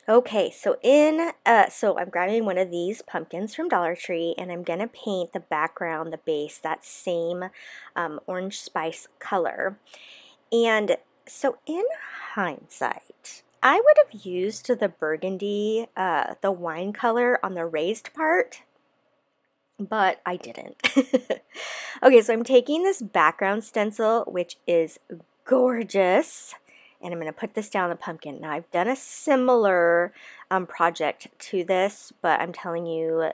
Okay, so I'm grabbing one of these pumpkins from Dollar Tree, and I'm gonna paint the background, the base, that same orange spice color. And so in hindsight, I would have used the burgundy, the wine color on the raised part, but I didn't. Okay, so I'm taking this background stencil, which is gorgeous, and I'm going to put this down the pumpkin. Now, I've done a similar project to this, but I'm telling you,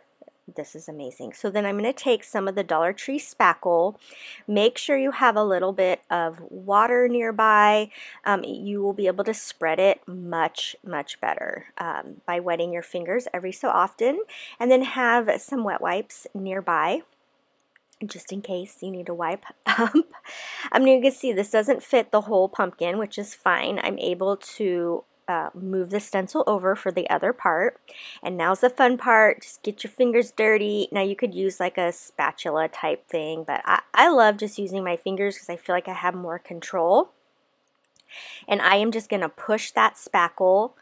this is amazing. So then I'm going to take some of the Dollar Tree spackle. Make sure you have a little bit of water nearby. You will be able to spread it much, much better by wetting your fingers every so often. And then have some wet wipes nearby, just in case you need to wipe up. I mean, you can see this doesn't fit the whole pumpkin, which is fine. I'm able to move the stencil over for the other part. And now's the fun part. Just get your fingers dirty. Now you could use like a spatula type thing, but I love just using my fingers because I feel like I have more control. And I am just going to push that spackle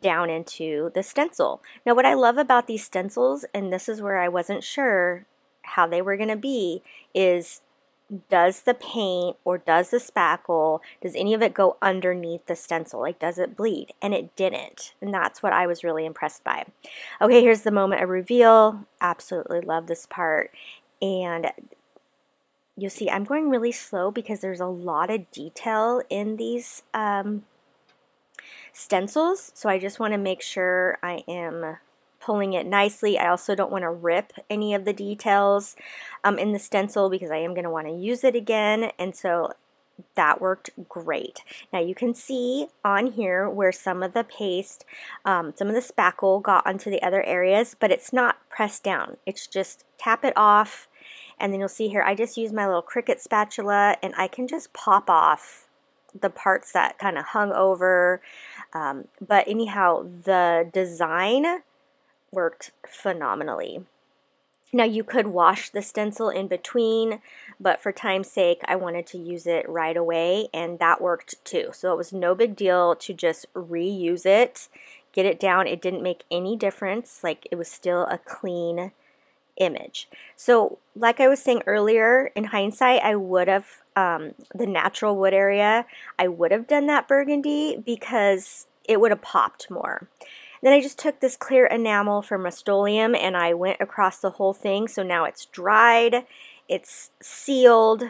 down into the stencil. Now what I love about these stencils, and this is where I wasn't sure how they were going to be, is does the paint or does the spackle, does any of it go underneath the stencil? Like, does it bleed? And it didn't. And that's what I was really impressed by. Okay, here's the moment of reveal. Absolutely love this part. And you'll see I'm going really slow because there's a lot of detail in these stencils. So I just want to make sure I am pulling it nicely. I also don't want to rip any of the details in the stencil because I am going to want to use it again, and so that worked great. Now you can see on here where some of the paste, some of the spackle got onto the other areas, but it's not pressed down. It's just tap it off, and then you'll see here I just use my little Cricut spatula and I can just pop off the parts that kind of hung over. But anyhow, the design worked phenomenally. Now you could wash the stencil in between, but for time's sake I wanted to use it right away, and that worked too. So it was no big deal to just reuse it, get it down. It didn't make any difference. Like, it was still a clean image. So like I was saying earlier, in hindsight I would have, the natural wood area, I would have done that burgundy because it would have popped more. Then I just took this clear enamel from Rust-Oleum and I went across the whole thing. So now it's dried, it's sealed,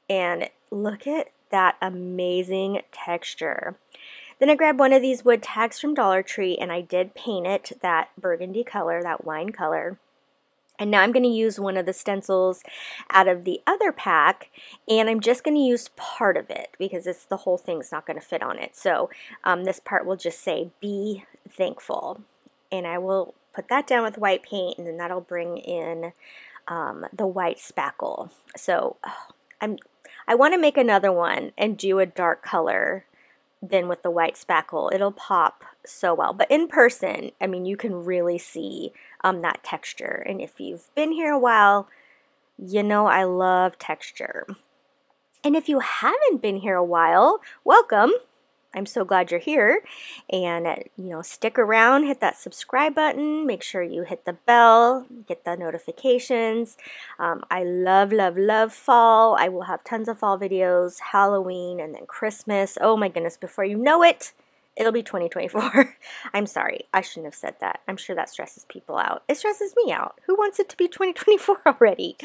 and look at that amazing texture. Then I grabbed one of these wood tags from Dollar Tree and I did paint it that burgundy color, that wine color. And now I'm going to use one of the stencils out of the other pack, and I'm just going to use part of it because it's the whole thing's not going to fit on it. So this part will just say, "Be thankful." And I will put that down with white paint, and then that'll bring in the white spackle. So I want to make another one and do a dark color than with the white spackle. It'll pop so well. But in person, I mean, you can really see that texture. And if you've been here a while, you know I love texture. And if you haven't been here a while, welcome. I'm so glad you're here. And, stick around, hit that subscribe button, make sure you hit the bell, get the notifications. I love, love, love fall. I will have tons of fall videos, Halloween, and then Christmas. Oh my goodness, before you know it, it'll be 2024. I'm sorry, I shouldn't have said that. I'm sure that stresses people out. It stresses me out. Who wants it to be 2024 already?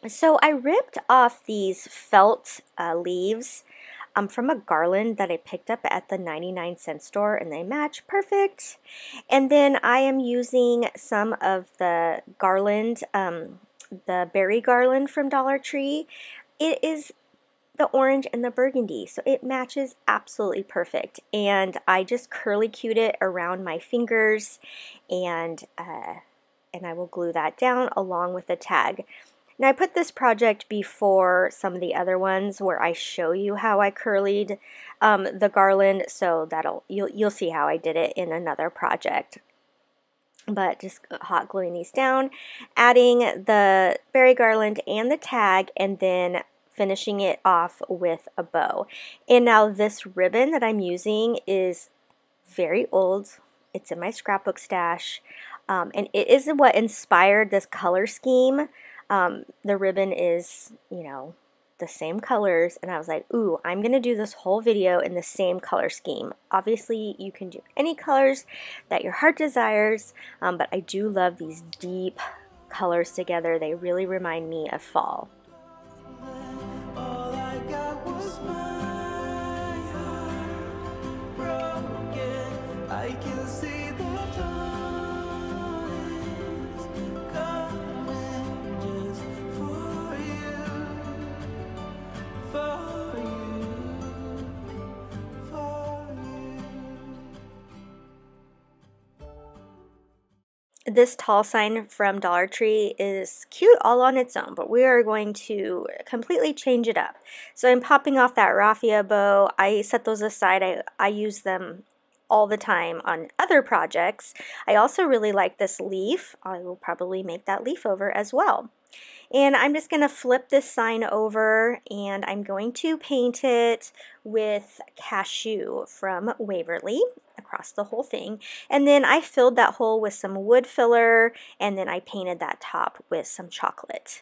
So I ripped off these felt leaves from a garland that I picked up at the 99-cent store, and they match perfect. And then I am using some of the garland, the berry garland from Dollar Tree. It is the orange and the burgundy, so it matches absolutely perfect. And I just curly cued it around my fingers, and I will glue that down along with the tag. Now I put this project before some of the other ones where I show you how I curlied the garland, so you'll see how I did it in another project. but just hot gluing these down, adding the berry garland and the tag, and then finishing it off with a bow. And now this ribbon that I'm using is very old. It's in my scrapbook stash, and it is what inspired this color scheme. The ribbon is, you know, the same colors, and I was like, ooh, I'm gonna do this whole video in the same color scheme. Obviously you can do any colors that your heart desires, but I do love these deep colors together. They really remind me of fall. I can see the dawn is coming just for you, for you, for you. This tall sign from Dollar Tree is cute all on its own, but we are going to completely change it up. So I'm popping off that raffia bow. I set those aside. I use them all the time on other projects. I also really like this leaf. I will probably make that leaf over as well. And I'm just going to flip this sign over, and I'm going to paint it with Cashew from Waverly across the whole thing. And then I filled that hole with some wood filler, and then I painted that top with some chocolate.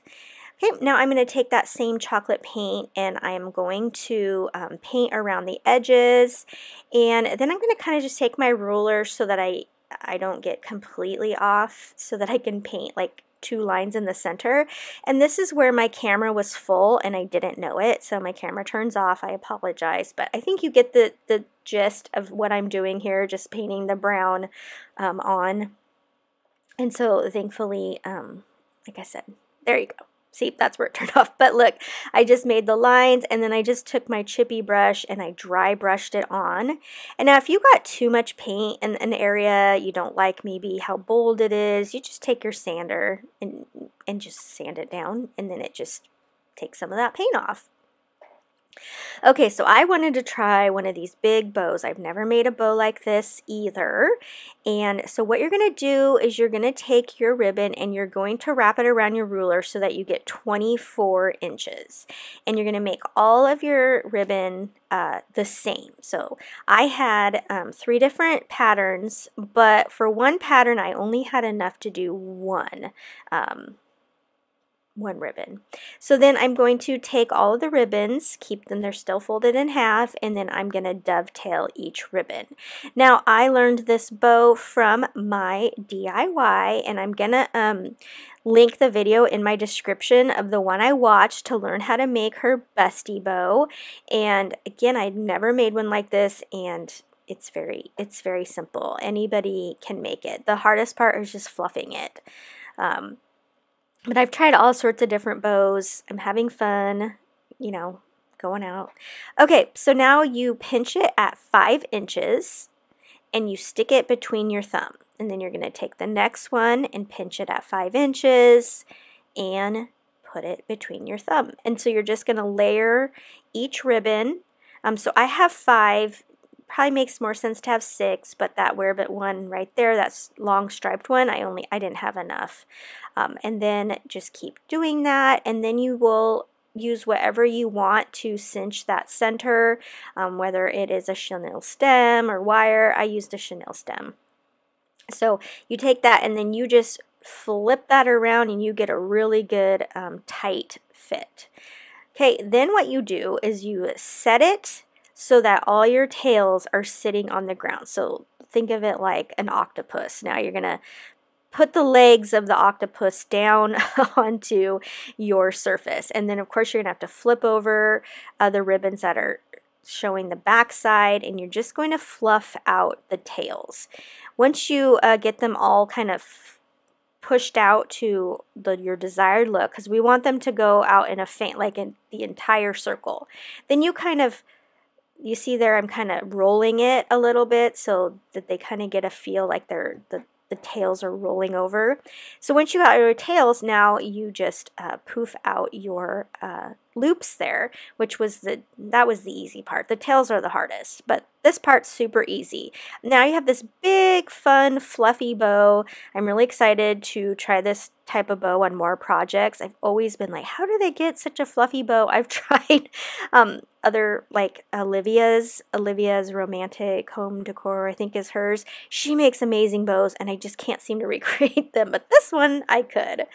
Okay, now I'm going to take that same chocolate paint, and I'm going to paint around the edges, and then I'm going to kind of just take my ruler so that I don't get completely off, so that I can paint like 2 lines in the center. And this is where my camera was full and I didn't know it, so my camera turns off. I apologize, but I think you get the gist of what I'm doing here, just painting the brown on. And so thankfully, like I said, there you go. See, that's where it turned off. But look, I just made the lines, and then I just took my chippy brush and I dry brushed it on. And now if you got too much paint in an area, you don't like maybe how bold it is, you just take your sander and just sand it down, and then it just takes some of that paint off. Okay, so I wanted to try one of these big bows. I've never made a bow like this either. And so what you're going to do is you're going to take your ribbon and you're going to wrap it around your ruler so that you get 24 inches. And you're going to make all of your ribbon the same. So I had 3 different patterns, but for one pattern I only had enough to do one ribbon. So then I'm going to take all of the ribbons, keep them, they're still folded in half, and then I'm going to dovetail each ribbon. Now I learned this bow from my DIY, and I'm going to link the video in my description of the one I watched to learn how to make her bestie bow. And again, I'd never made one like this, and it's very simple. Anybody can make it. The hardest part is just fluffing it. But I've tried all sorts of different bows. I'm having fun, you know, going out. Okay, so now you pinch it at 5 inches and you stick it between your thumb. And then you're going to take the next one and pinch it at 5 inches and put it between your thumb. And so you're just going to layer each ribbon. So I have 5. Probably makes more sense to have 6, but that wear-bit one right there, that's long striped one, I didn't have enough. And then just keep doing that, and then you will use whatever you want to cinch that center, whether it is a chenille stem or wire. I used a chenille stem. So you take that and then you just flip that around and you get a really good tight fit. Okay, then what you do is you set it so that all your tails are sitting on the ground. So think of it like an octopus. Now you're going to put the legs of the octopus down onto your surface. And then of course you're going to have to flip over the ribbons that are showing the back side, and you're just going to fluff out the tails. Once you get them all kind of pushed out to your desired look, because we want them to go out in a fan, like in the entire circle, then you kind of, you see there I'm kind of rolling it a little bit so that they kind of get a feel like the tails are rolling over. So once you got your tails, now you just poof out your loops there, which was that was the easy part. The tails are the hardest, but this part's super easy. Now you have this big, fun, fluffy bow. I'm really excited to try this type of bow on more projects. I've always been like, how do they get such a fluffy bow? I've tried other, like Olivia's Romantic Home Decor, I think is hers. She makes amazing bows and I just can't seem to recreate them, but this one I could.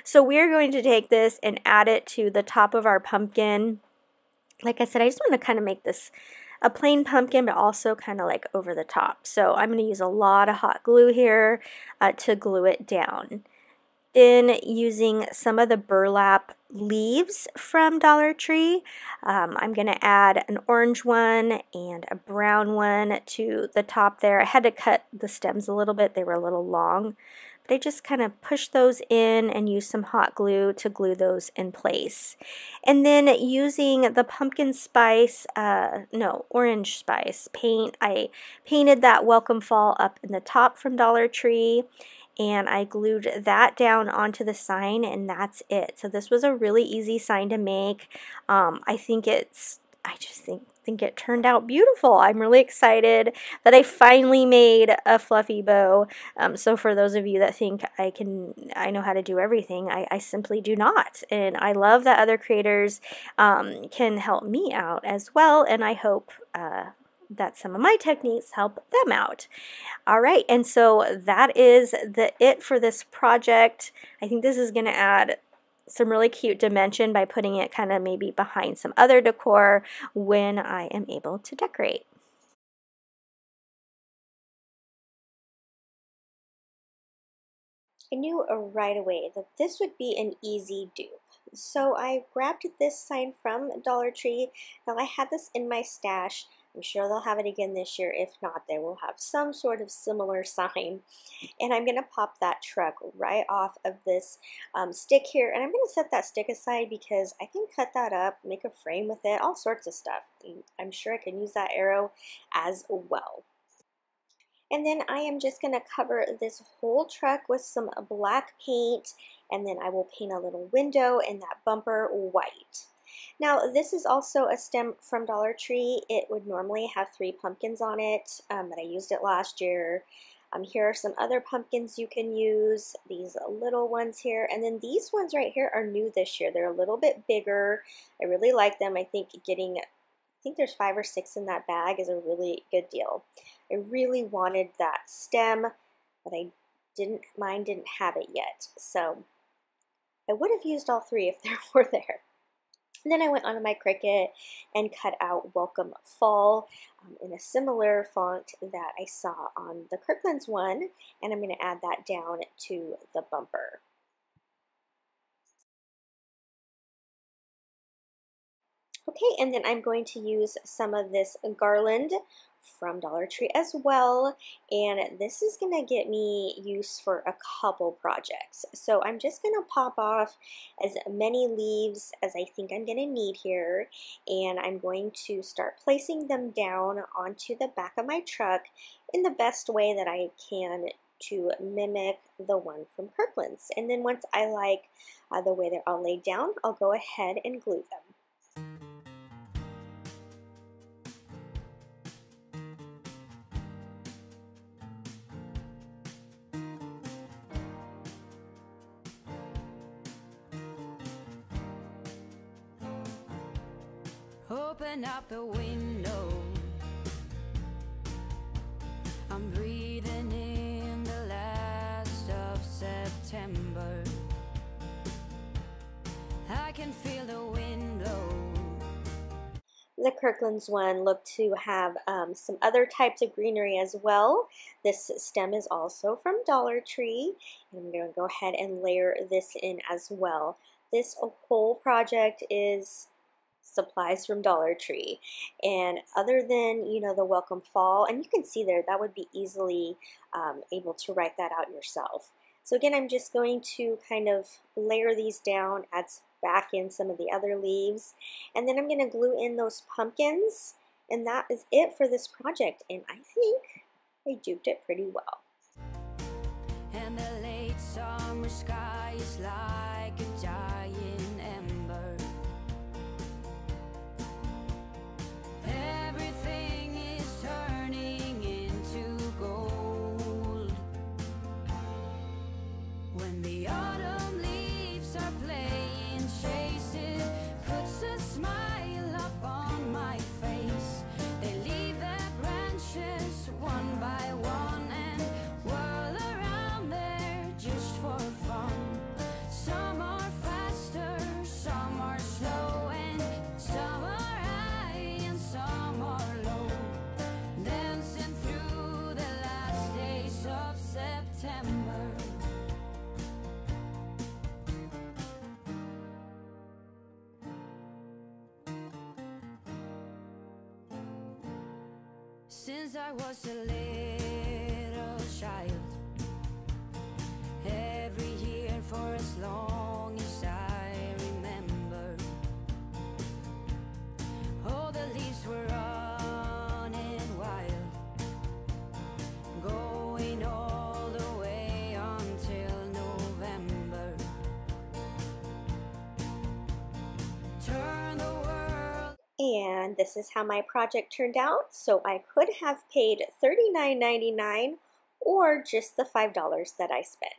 So we're going to take this and add it to the top of our pumpkin. Like I said, I just want to kind of make this a plain pumpkin, but also kind of like over the top. So I'm going to use a lot of hot glue here to glue it down. Then using some of the burlap leaves from Dollar Tree, I'm going to add an orange one and a brown one to the top there. I had to cut the stems a little bit. They were a little long. But I just kind of push those in and use some hot glue to glue those in place. And then using the pumpkin spice, orange spice paint, I painted that Welcome Fall up in the top from Dollar Tree. And I glued that down onto the sign, and that's it. So this was a really easy sign to make. I just think it turned out beautiful. I'm really excited that I finally made a fluffy bow. So for those of you that think I know how to do everything, I simply do not. And I love that other creators can help me out as well, and I hope that some of my techniques help them out. All right, and so that is it for this project. I think this is going to add some really cute dimension by putting it kind of maybe behind some other decor when I am able to decorate. I knew right away that this would be an easy dupe. So I grabbed this sign from Dollar Tree. Now I had this in my stash. I'm sure they'll have it again this year. If not, they will have some sort of similar sign. And I'm going to pop that truck right off of this stick here. And I'm going to set that stick aside because I can cut that up, make a frame with it, all sorts of stuff. I'm sure I can use that arrow as well. And then I am just going to cover this whole truck with some black paint, and then I will paint a little window and that bumper white. Now this is also a stem from Dollar Tree. It would normally have 3 pumpkins on it, but I used it last year. Here are some other pumpkins you can use, these little ones here, and then these ones right here are new this year. They're a little bit bigger. I really like them. I think there's 5 or 6 in that bag is a really good deal. I really wanted that stem, but mine didn't have it yet. So I would have used all 3 if they were there. And then I went onto my Cricut and cut out Welcome Fall in a similar font that I saw on the Kirkland's one, and I'm going to add that down to the bumper. Okay, and then I'm going to use some of this garland from Dollar Tree as well, and this is going to get me use for a couple projects. So I'm just going to pop off as many leaves as I think I'm going to need here, and I'm going to start placing them down onto the back of my truck in the best way that I can to mimic the one from Kirkland's. And then once I like the way they're all laid down, I'll go ahead and glue them. Open up the window. I'm breathing in the last of September. I can feel the wind blow. The Kirkland's one looked to have some other types of greenery as well. This stem is also from Dollar Tree. And I'm going to go ahead and layer this in as well. This whole project is supplies from Dollar Tree, and other than the Welcome Fall, and you can see there that would be easily able to write that out yourself. So again, I'm just going to kind of layer these down, add back in some of the other leaves, and then I'm going to glue in those pumpkins, and that is it for this project, and I think I duped it pretty well. And the late summer sky is like a dying ember. Everything is turning. since I was a little child. Every year for as long as I remember, all the leaves were running wild, going all the way until November. Turn the world. And this is how my project turned out. So I could have paid $39.99 or just the $5 that I spent.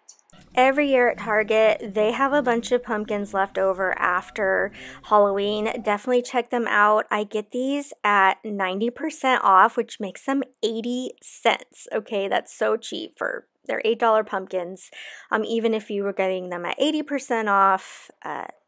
Every year at Target, they have a bunch of pumpkins left over after Halloween. Definitely check them out. I get these at 90% off, which makes them 80 cents. Okay, that's so cheap for they're $8 pumpkins. Even if you were getting them at 80% off,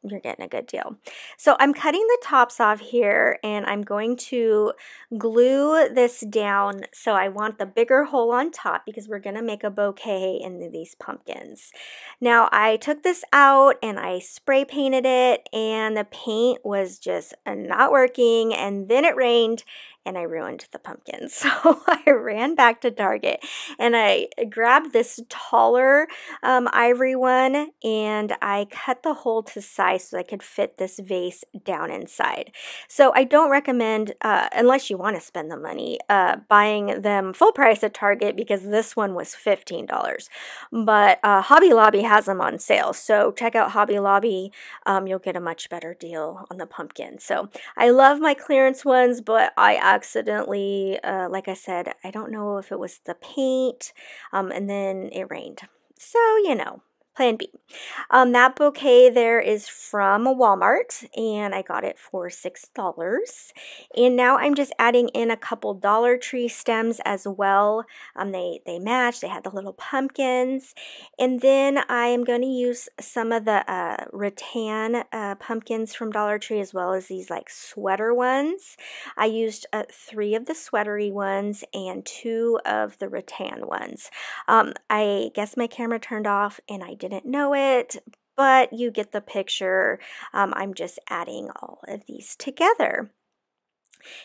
you're getting a good deal. So I'm cutting the tops off here, and I'm going to glue this down. So I want the bigger hole on top because we're going to make a bouquet in these pumpkins. Now I took this out and I spray painted it, and the paint was just not working, and then it rained and I ruined the pumpkins. So I ran back to Target and I grabbed this taller ivory one, and I cut the hole to size so I could fit this vase down inside. So I don't recommend, unless you want to spend the money, buying them full price at Target, because this one was $15. But Hobby Lobby has them on sale, so check out Hobby Lobby. You'll get a much better deal on the pumpkin. So I love my clearance ones, but I accidentally, like I said, I don't know if it was the paint, and then it rained. So, you know, plan B. That bouquet there is from Walmart, and I got it for $6. And now I'm just adding in a couple Dollar Tree stems as well. They match. They had the little pumpkins. And then I am going to use some of the rattan pumpkins from Dollar Tree, as well as these like sweater ones. I used 3 of the sweatery ones and 2 of the rattan ones. I guess my camera turned off and I didn't know it, but you get the picture. I'm just adding all of these together.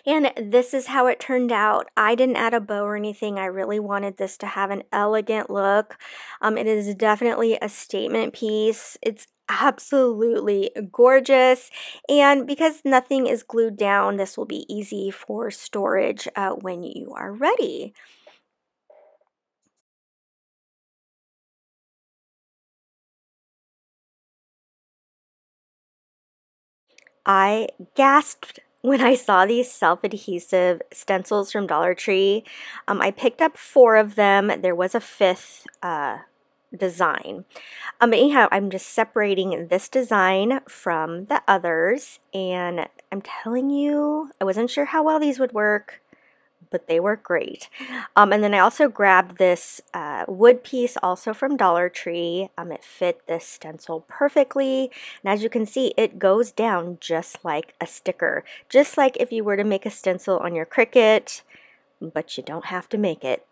And this is how it turned out. I didn't add a bow or anything. I really wanted this to have an elegant look. It is definitely a statement piece. It's absolutely gorgeous, and because nothing is glued down, this will be easy for storage when you are ready. I gasped when I saw these self-adhesive stencils from Dollar Tree. I picked up 4 of them. There was a 5th design. Anyhow, I'm just separating this design from the others, and I'm telling you, I wasn't sure how well these would work, but they work great. And then I also grabbed this wood piece also from Dollar Tree. It fit this stencil perfectly, and as you can see, it goes down just like a sticker, just like if you were to make a stencil on your Cricut, but you don't have to make it.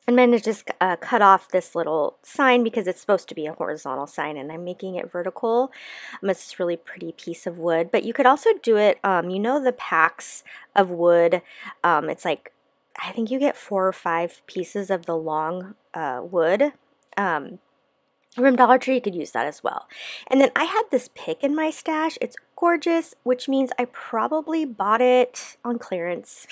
I'm going to just cut off this little sign because it's supposed to be a horizontal sign, and I'm making it vertical. It's this really pretty piece of wood, but you could also do it, you know, the packs of wood. It's like, I think you get 4 or 5 pieces of the long wood. From Dollar Tree, you could use that as well. And then I had this pick in my stash. It's gorgeous, which means I probably bought it on clearance.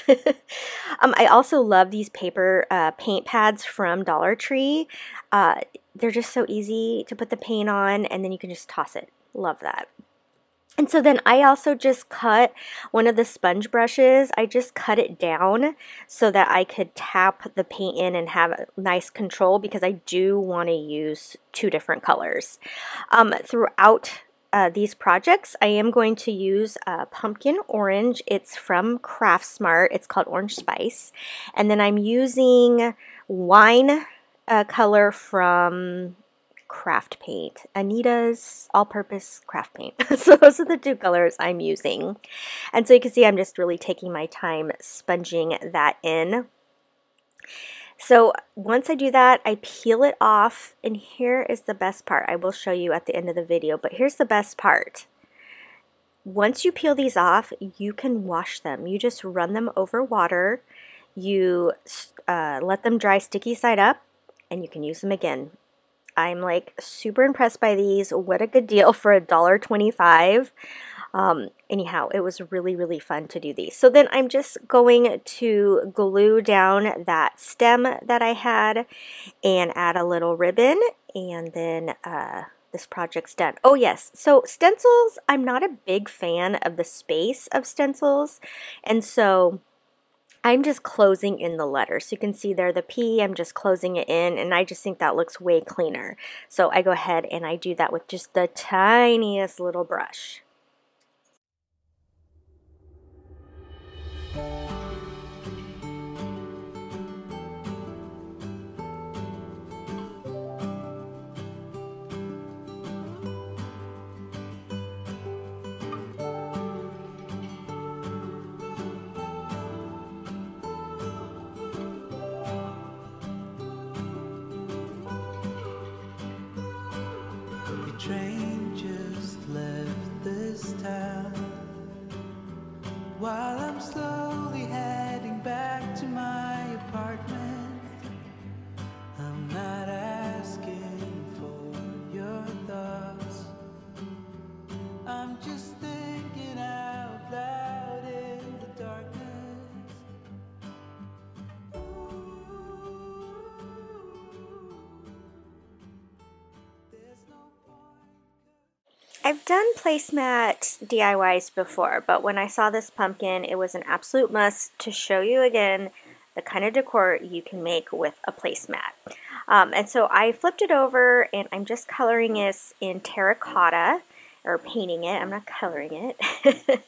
I also love these paper paint pads from Dollar Tree. They're just so easy to put the paint on, and then you can just toss it. Love that. And so then I also just cut one of the sponge brushes. I just cut it down so that I could tap the paint in and have a nice control, because I do want to use 2 different colors. Throughout these projects, I am going to use pumpkin orange. It's from Craft Smart. It's called Orange Spice. And then I'm using wine color from Craft Paint, Anita's all-purpose craft paint. So those are the 2 colors I'm using, and so you can see I'm just really taking my time sponging that in. So once I do that, I peel it off, and here is the best part. I will show you at the end of the video, but here's the best part. Once you peel these off, you can wash them. You just run them over water. you let them dry sticky side up, and you can use them again. I'm like super impressed by these. What a good deal for $1.25. Anyhow, it was really, really fun to do these. So then I'm just going to glue down that stem that I had and add a little ribbon, and then this project's done. Oh yes, so stencils, I'm not a big fan of the space of stencils, and so I'm just closing in the letters. So you can see there the P, I'm just closing it in, and I just think that looks way cleaner. So I go ahead and I do that with just the tiniest little brush. Train just left this town while I'm slowly heading back to my apartment. I'm not asking for your thoughts, I'm just thinking out loud in the darkness. I've done placemat DIYs before, but when I saw this pumpkin, it was an absolute must to show you again the kind of decor you can make with a placemat. And so I flipped it over, and I'm just coloring this in terracotta, or painting it. I'm not coloring it.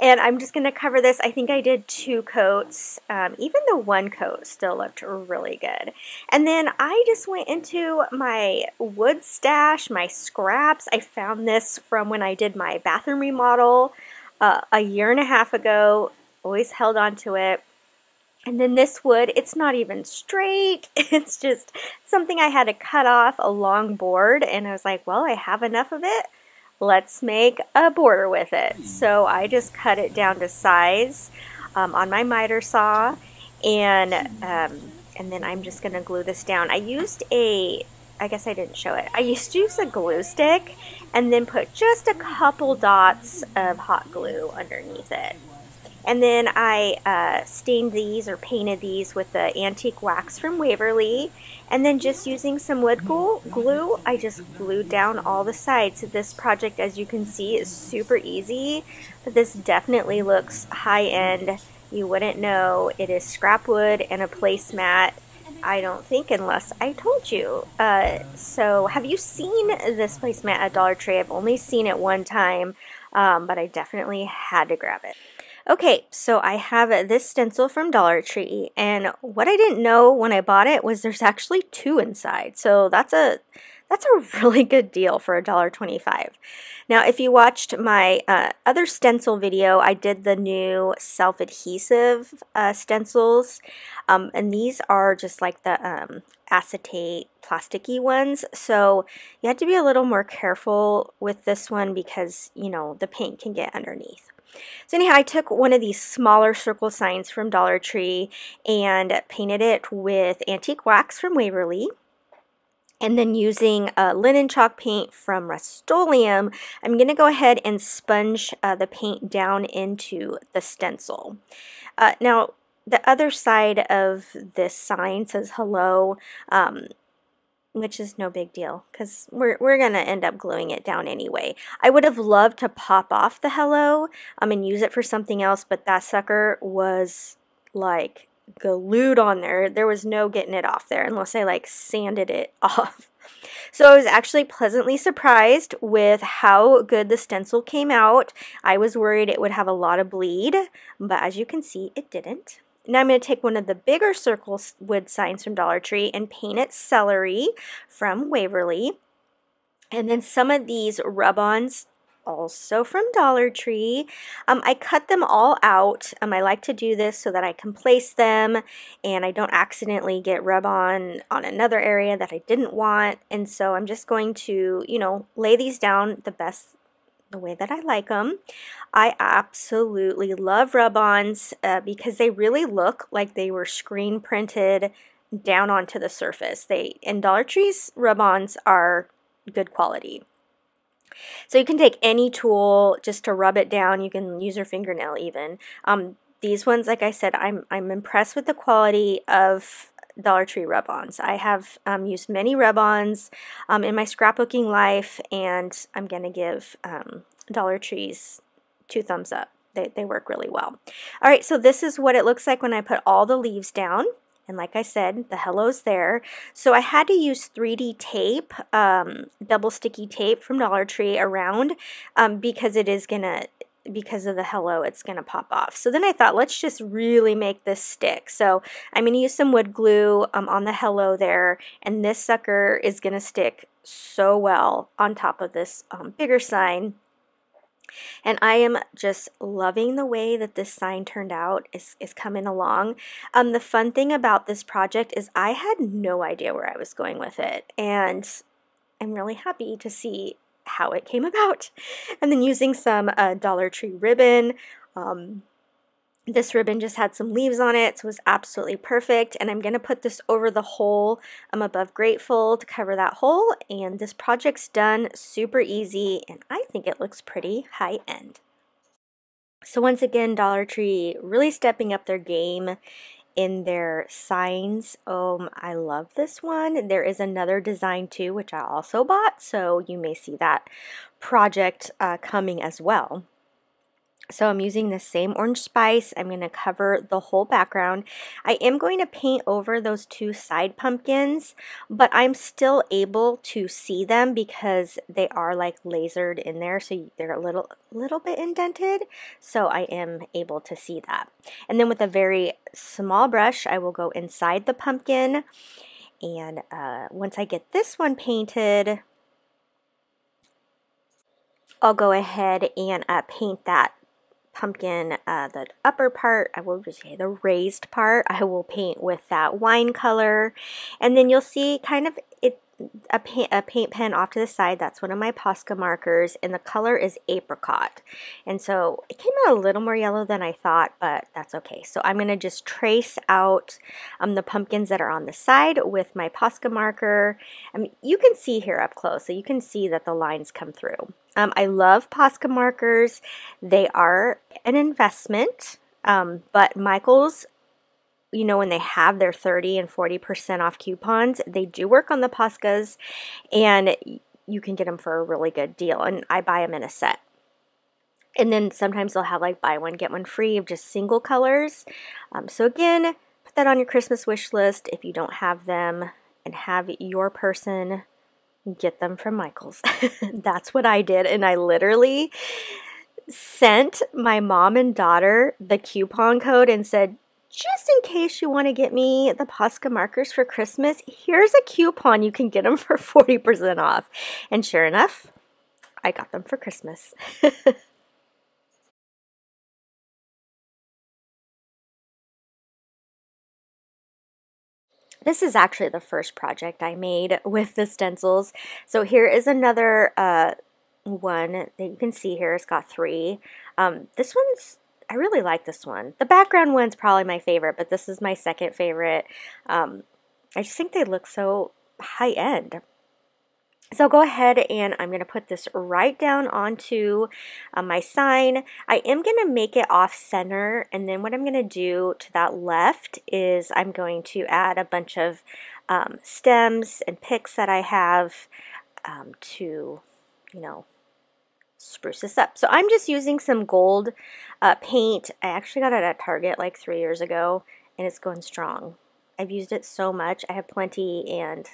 And I'm just going to cover this. I think I did 2 coats. Even the 1 coat still looked really good. And then I just went into my wood stash, my scraps. I found this from when I did my bathroom remodel a 1.5 years ago. Always held on to it. And then this wood, it's not even straight. It's just something I had to cut off a long board. And I was like, well, I have enough of it. Let's make a border with it. So I just cut it down to size on my miter saw, and then I'm just going to glue this down. I used I guess I didn't show it. I used to use a glue stick and then put just a couple dots of hot glue underneath it. And then I stained these or painted these with the antique wax from Waverly. And then just using some wood glue, I just glued down all the sides. This project, as you can see, is super easy. But this definitely looks high-end. You wouldn't know it is scrap wood and a placemat, I don't think, unless I told you. So have you seen this placemat at Dollar Tree? I've only seen it one time, but I definitely had to grab it. Okay, so I have this stencil from Dollar Tree, and what I didn't know when I bought it was there's actually 2 inside. So that's a really good deal for $1.25. Now, if you watched my other stencil video, I did the new self-adhesive stencils, and these are just like the acetate plasticky ones. So you have to be a little more careful with this one because, you know, the paint can get underneath. So anyhow, I took one of these smaller circle signs from Dollar Tree and painted it with antique wax from Waverly. And then using linen chalk paint from Rust-Oleum, I'm going to go ahead and sponge the paint down into the stencil. Now, the other side of this sign says hello, which is no big deal because we're going to end up gluing it down anyway. I would have loved to pop off the hello and use it for something else, but that sucker was like glued on there. There was no getting it off there unless I like sanded it off. So I was actually pleasantly surprised with how good the stencil came out. I was worried it would have a lot of bleed, but as you can see, it didn't. Now I'm going to take one of the bigger circle wood signs from Dollar Tree and paint it celery from Waverly. And then some of these rub-ons, also from Dollar Tree. I cut them all out. I like to do this so that I can place them and I don't accidentally get rub-on on another area that I didn't want. And so I'm just going to, you know, lay these down the way that I like them. I absolutely love rub-ons because they really look like they were screen printed down onto the surface. And Dollar Tree's rub-ons are good quality. So you can take any tool just to rub it down. You can use your fingernail even. These ones, like I said, I'm impressed with the quality of Dollar Tree rub-ons. I have used many rub-ons in my scrapbooking life, and I'm going to give Dollar Tree's 2 thumbs up. They work really well. All right, so this is what it looks like when I put all the leaves down. And like I said, the hello's there. So I had to use 3D tape, double sticky tape from Dollar Tree around because it is gonna, because of the hello, it's gonna pop off. So then I thought, let's just really make this stick. So I'm gonna use some wood glue on the hello there, and this sucker is gonna stick so well on top of this bigger sign. And I am just loving the way that this sign turned out, is coming along. The fun thing about this project is I had no idea where I was going with it, and I'm really happy to see how it came about. And then using some Dollar Tree ribbon. This ribbon just had some leaves on it, so it was absolutely perfect. And I'm going to put this over the hole above Grateful to cover that hole. And this project's done, super easy, and I think it looks pretty high end. So once again, Dollar Tree really stepping up their game in their signs. I love this one. There is another design too, which I also bought, so you may see that project coming as well. So I'm using the same orange spice. I'm going to cover the whole background. I am going to paint over those 2 side pumpkins, but I'm still able to see them because they are like lasered in there, so they're a little bit indented, so I am able to see that. And then with a very small brush, I will go inside the pumpkin, and once I get this one painted, I'll go ahead and paint that pumpkin, the upper part, I will just say the raised part, I will paint with that wine color. And then you'll see kind of a paint pen off to the side. That's one of my Posca markers, and the color is apricot. And so it came out a little more yellow than I thought, but that's okay. So I'm going to just trace out the pumpkins that are on the side with my Posca marker. You can see here up close, so you can see that the lines come through. I love Posca markers. They are an investment, but Michael's, you know, when they have their 30 and 40% off coupons, they do work on the Poscas, and you can get them for a really good deal. And I buy them in a set. And then sometimes they'll have like buy one, get one free of just single colors. So again, put that on your Christmas wish list if you don't have them, and have your person get them from Michael's. That's what I did, and I literally sent my mom and daughter the coupon code and said, just in case you want to get me the Posca markers for Christmas, here's a coupon, you can get them for 40% off. And sure enough, I got them for Christmas. This is actually the first project I made with the stencils. So here is another one that you can see here. It's got 3. This one's, I really like this one. The background one's probably my favorite, but this is my second favorite. I just think they look so high end. So I'll go ahead and I'm going to put this right down onto my sign. I am going to make it off center, and then what I'm going to do to that left is I'm going to add a bunch of stems and picks that I have to, you know, spruce this up. So I'm just using some gold paint. I actually got it at Target like 3 years ago, and it's going strong. I've used it so much. I have plenty, and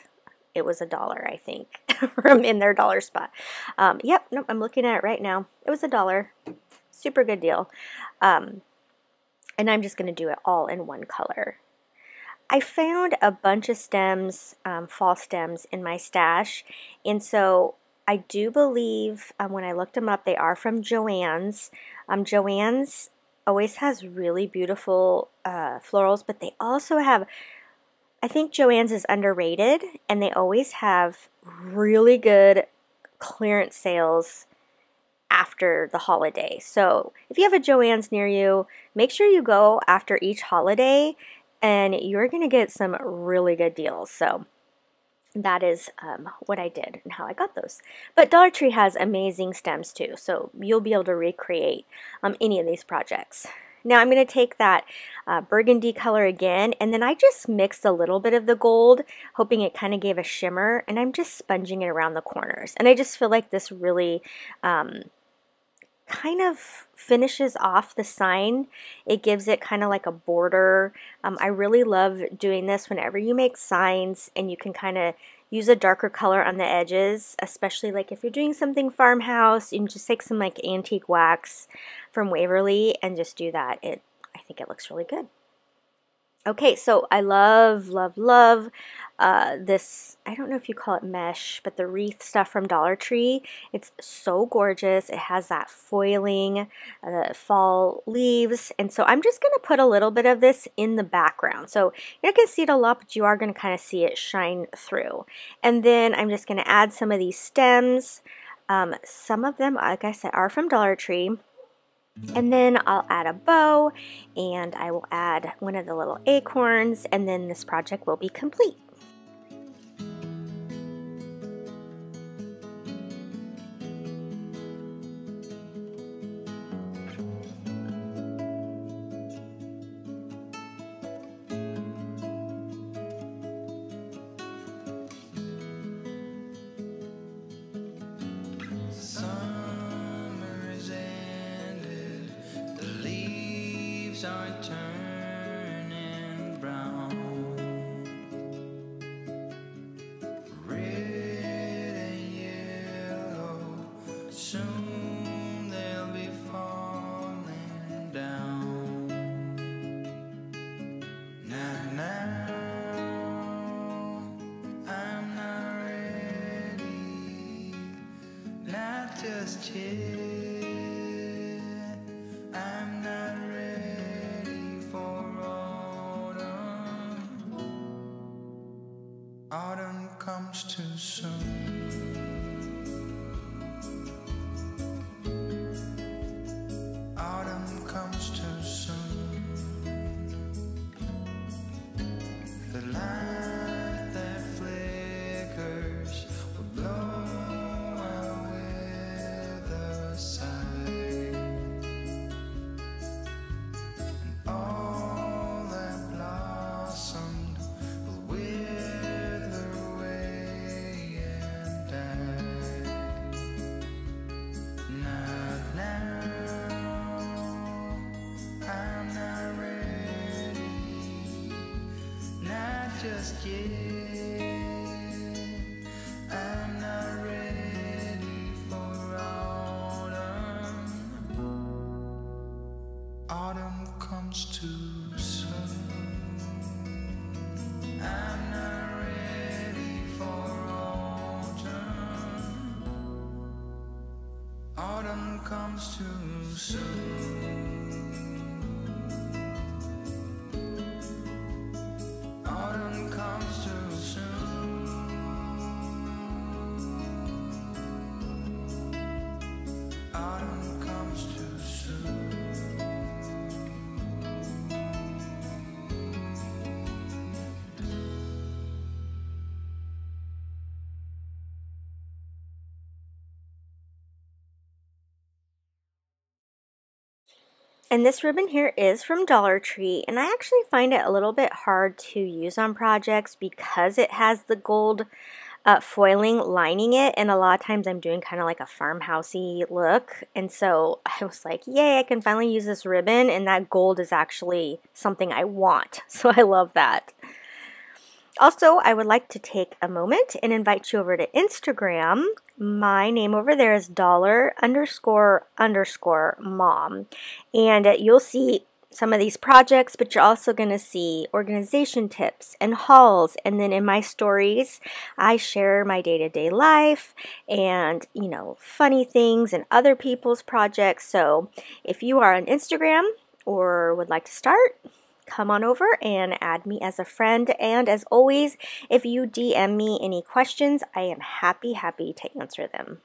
it was $1, I think, from in their dollar spot. Yep, nope, I'm looking at it right now. It was $1. Super good deal. And I'm just going to do it all in one color. I found a bunch of stems, fall stems, in my stash, and so I do believe when I looked them up, they are from Joann's. Joann's always has really beautiful florals, but they also have, I think Joann's is underrated, and they always have really good clearance sales after the holiday. So if you have a Joann's near you, make sure you go after each holiday and you're going to get some really good deals. So that is what I did and how I got those. But Dollar Tree has amazing stems too, so you'll be able to recreate any of these projects. Now I'm going to take that burgundy color again, and then I just mixed a little bit of the gold, hoping it kind of gave a shimmer, and I'm just sponging it around the corners. And I just feel like this really kind of finishes off the sign. It gives it kind of like a border. I really love doing this whenever you make signs and you can kind of use a darker color on the edges, especially like if you're doing something farmhouse. You can just take some like antique wax from Waverly and just do that. I think it looks really good. Okay, so I love, love, love this, I don't know if you call it mesh, but the wreath stuff from Dollar Tree. It's so gorgeous. It has that foiling, the fall leaves, and so I'm just going to put a little bit of this in the background. So you're not going to see it a lot, but you are going to kind of see it shine through. And then I'm just going to add some of these stems. Some of them, like I said, are from Dollar Tree. And then I'll add a bow, and I will add one of the little acorns, and then this project will be complete. Are turning brown, red and yellow, soon they'll be falling down. Now, I'm not ready, not just yet. Autumn comes too soon. Autumn comes too soon. The light that flickers will blow out with the side, and all that blossomed will wither away and die. Not now, I'm not ready, not just yet. I'm not ready for autumn. Autumn comes too soon. I'm not ready for autumn. Autumn comes too soon. Autumn comes too soon. Autumn comes too soon. And this ribbon here is from Dollar Tree, and I actually find it a little bit hard to use on projects because it has the gold foiling lining it, and a lot of times I'm doing kind of like a farmhousey look, and so I was like, yay, I can finally use this ribbon, and that gold is actually something I want, so I love that. Also, I would like to take a moment and invite you over to Instagram. My name over there is $__mom. And you'll see some of these projects, but you're also going to see organization tips and hauls. And then in my stories, I share my day-to-day life and, you know, funny things and other people's projects. So if you are on Instagram or would like to start, come on over and add me as a friend. And as always, if you DM me any questions, I am happy to answer them.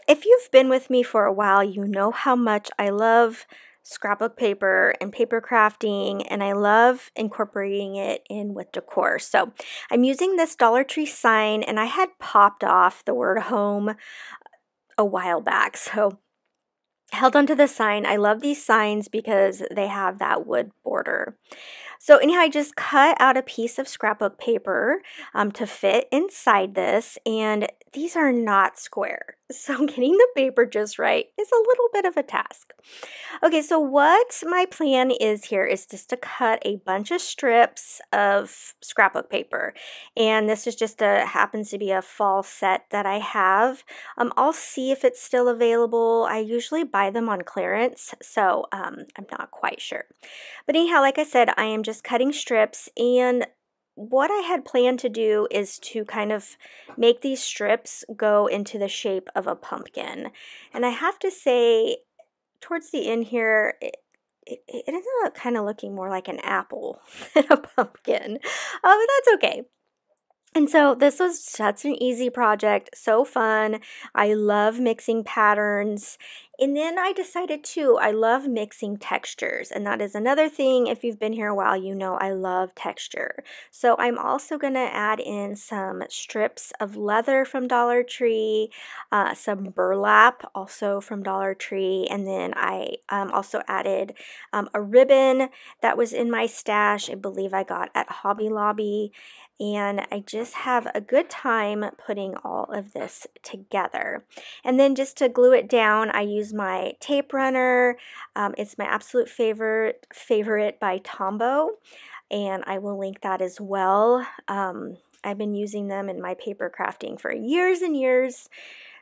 If you've been with me for a while, you know how much I love scrapbook paper and paper crafting, and I love incorporating it in with decor. So I'm using this Dollar Tree sign, and I had popped off the word home a while back. So held onto the sign. I love these signs because they have that wood border. So anyhow, I just cut out a piece of scrapbook paper to fit inside this, and these are not square. So getting the paper just right is a little bit of a task. Okay, so what my plan is here is just to cut a bunch of strips of scrapbook paper. And this is just happens to be a fall set that I have. I'll see if it's still available. I usually buy them on clearance, so I'm not quite sure. But anyhow, like I said, I am just cutting strips, and what I had planned to do is to kind of make these strips go into the shape of a pumpkin. And I have to say, towards the end here, it ended up kind of looking more like an apple than a pumpkin. But that's okay. And so this was such an easy project, so fun. I love mixing patterns. And then I decided too, I love mixing textures. And that is another thing, if you've been here a while, you know I love texture. So I'm also going to add in some strips of leather from Dollar Tree, some burlap also from Dollar Tree. And then I also added a ribbon that was in my stash. I believe I got at Hobby Lobby. And I just have a good time putting all of this together. And then just to glue it down, I use my tape runner. It's my absolute favorite by Tombow, and I will link that as well. I've been using them in my paper crafting for years and years.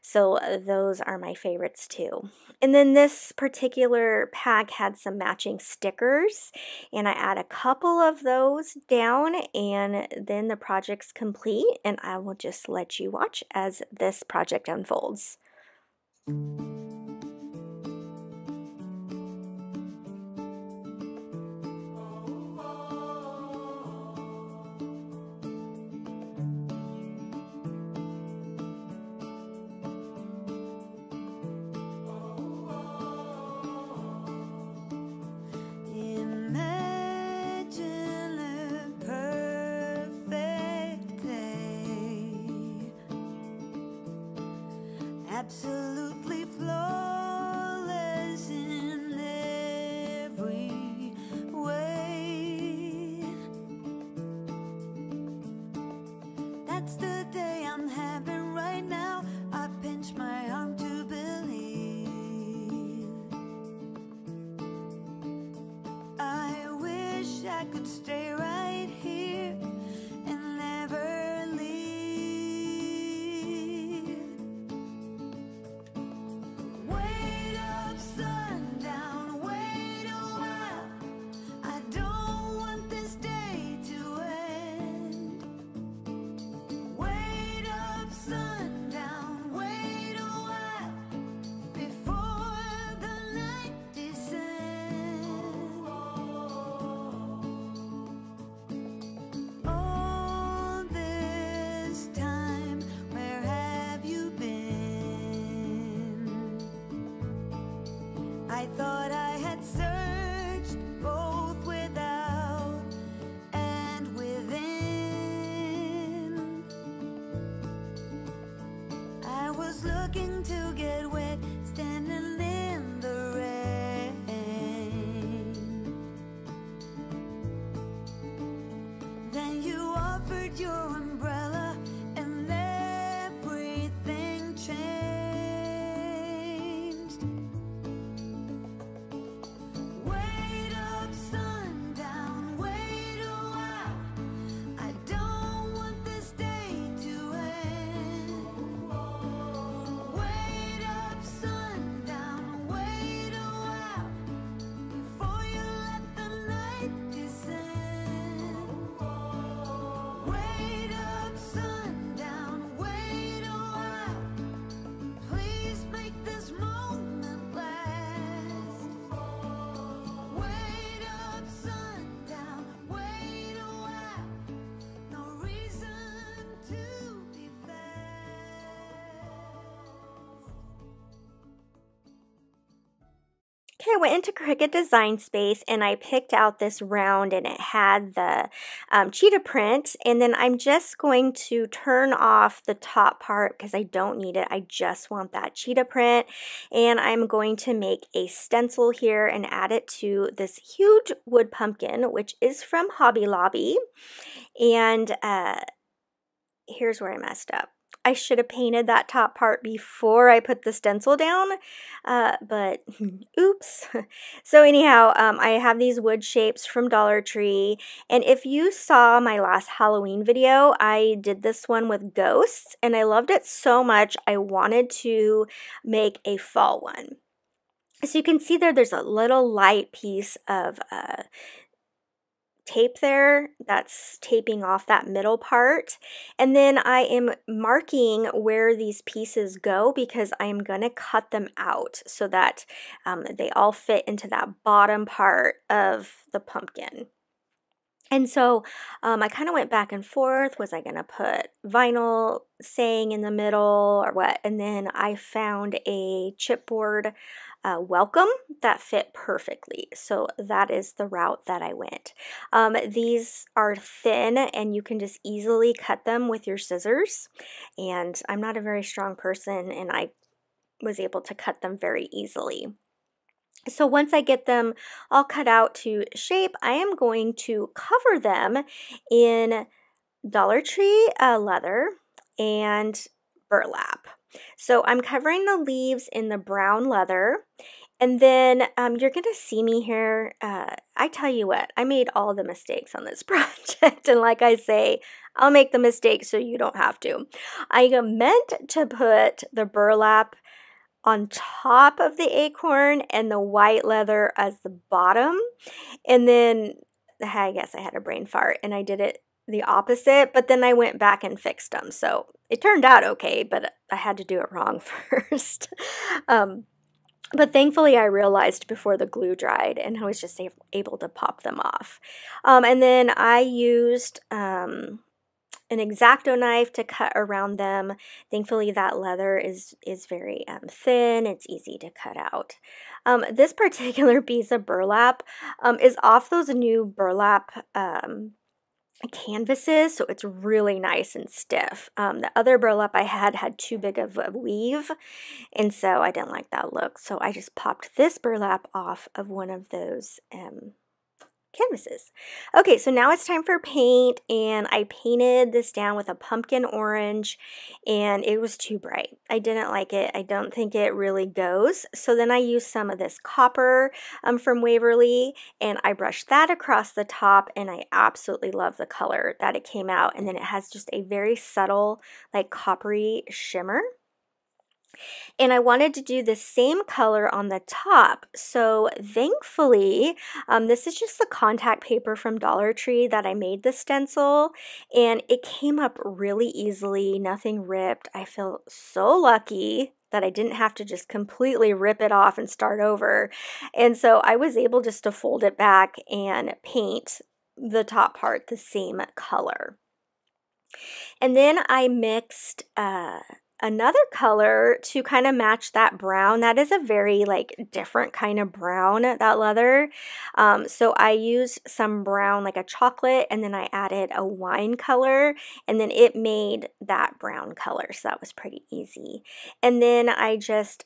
So those are my favorites too. And then this particular pack had some matching stickers, and I add a couple of those down, and then the project's complete, and I will just let you watch as this project unfolds. Absolutely flawless in every way. That's the day I'm having right now. I pinch my arm to believe. I wish I could stay right here and never leave. I thought I had searched both without and within. I was looking to get wet, standing in the rain. Then you offered your umbrella, and everything changed. Wait up, I went into Cricut Design Space and I picked out this round, and it had the cheetah print, and then I'm just going to turn off the top part because I don't need it. I just want that cheetah print, and I'm going to make a stencil here and add it to this huge wood pumpkin, which is from Hobby Lobby. And here's where I messed up. I should have painted that top part before I put the stencil down, but oops. So anyhow, I have these wood shapes from Dollar Tree, and if you saw my last Halloween video, I did this one with ghosts, and I loved it so much I wanted to make a fall one. So you can see there's a little light piece of tape there that's taping off that middle part, and then I am marking where these pieces go because I'm going to cut them out so that they all fit into that bottom part of the pumpkin. And so I kind of went back and forth. Was I going to put vinyl saying in the middle or what? And then I found a chipboard welcome that fit perfectly. So that is the route that I went. These are thin and you can just easily cut them with your scissors. And I'm not a very strong person, and I was able to cut them very easily. So once I get them all cut out to shape, I am going to cover them in Dollar Tree leather and burlap. So I'm covering the leaves in the brown leather, and then you're going to see me here. I tell you what, I made all the mistakes on this project, and like I say, I'll make the mistakes so you don't have to. I meant to put the burlap on top of the acorn and the white leather as the bottom, and then I guess I had a brain fart and I did it the opposite, but then I went back and fixed them, so it turned out okay, but I had to do it wrong first. But thankfully I realized before the glue dried, and I was just able to pop them off. And then I used an X-Acto knife to cut around them. Thankfully that leather is very thin. It's easy to cut out. This particular piece of burlap is off those new burlap canvases, so it's really nice and stiff. The other burlap I had too big of a weave, and so I didn't like that look. So I just popped this burlap off of one of those canvases. Okay, so now it's time for paint, and I painted this down with a pumpkin orange, and it was too bright. I didn't like it. I don't think it really goes. So then I used some of this copper from Waverly, and I brushed that across the top, and I absolutely love the color that it came out. And then it has just a very subtle, like coppery shimmer. And I wanted to do the same color on the top. So thankfully, this is just the contact paper from Dollar Tree that I made the stencil, and it came up really easily, nothing ripped. I feel so lucky that I didn't have to just completely rip it off and start over. And so I was able just to fold it back and paint the top part the same color. And then I mixed another color to kind of match that brown. That is a very like different kind of brown, that leather. So I used some brown, like a chocolate, and then I added a wine color, and then it made that brown color. So that was pretty easy. And then I just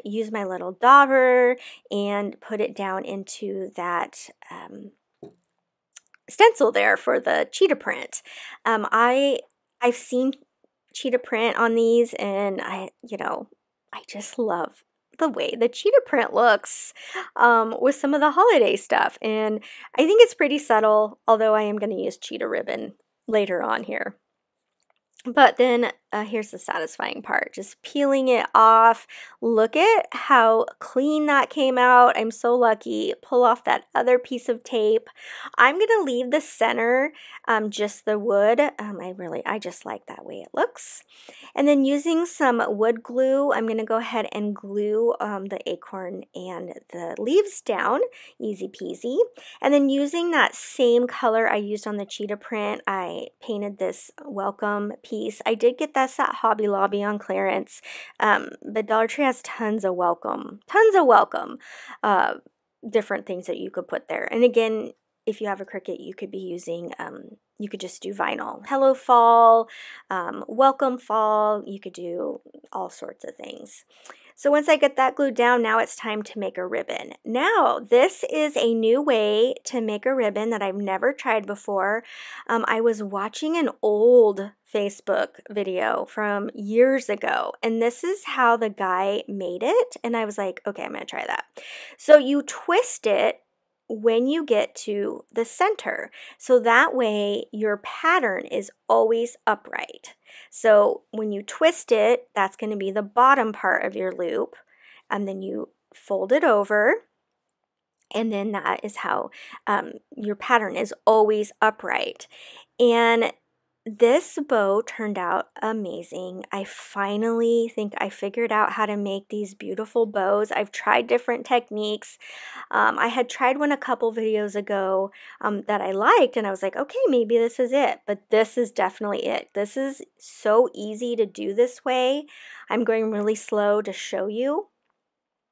used my little dauber and put it down into that stencil there for the cheetah print. I've seen cheetah print on these, and I just love the way the cheetah print looks with some of the holiday stuff, and I think it's pretty subtle, although I am going to use cheetah ribbon later on here. But then here's the satisfying part, just peeling it off. Look at how clean that came out. I'm so lucky. Pull off that other piece of tape. I'm going to leave the center, just the wood. I just like that way it looks. And then using some wood glue, I'm going to go ahead and glue the acorn and the leaves down. Easy peasy. And then using that same color I used on the cheetah print, I painted this welcome piece. I did get this at Hobby Lobby on clearance, but Dollar Tree has tons of welcome different things that you could put there. And again, if you have a Cricut, you could be using, you could just do vinyl. Hello fall, welcome fall, you could do all sorts of things. So once I get that glued down, now it's time to make a ribbon. Now, this is a new way to make a ribbon that I've never tried before. I was watching an old Facebook video from years ago, and this is how the guy made it, and I was like, okay, I'm gonna try that. So you twist it when you get to the center, so that way your pattern is always upright. So when you twist it, that's going to be the bottom part of your loop, and then you fold it over, and then that is how your pattern is always upright. And this bow turned out amazing. I finally think I figured out how to make these beautiful bows. I've tried different techniques. I had tried one a couple videos ago that I liked, and I was like, okay, maybe this is it. But this is definitely it. This is so easy to do this way. I'm going really slow to show you.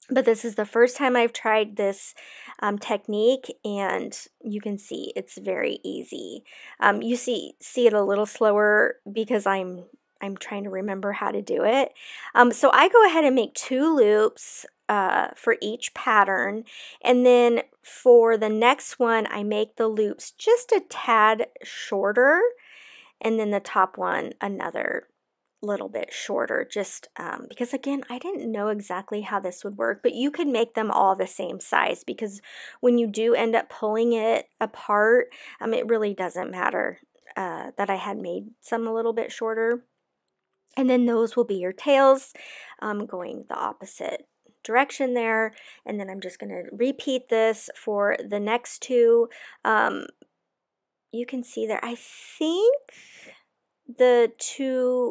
But this is the first time I've tried this technique, and you can see it's very easy. You see it a little slower because I'm trying to remember how to do it. So I go ahead and make 2 loops for each pattern, and then for the next one I make the loops just a tad shorter, and then the top one another little bit shorter, just because again, I didn't know exactly how this would work, but you could make them all the same size, because when you do end up pulling it apart, it really doesn't matter that I had made some a little bit shorter. And then those will be your tails, going the opposite direction there. And then I'm just going to repeat this for the next 2. You can see there, I think the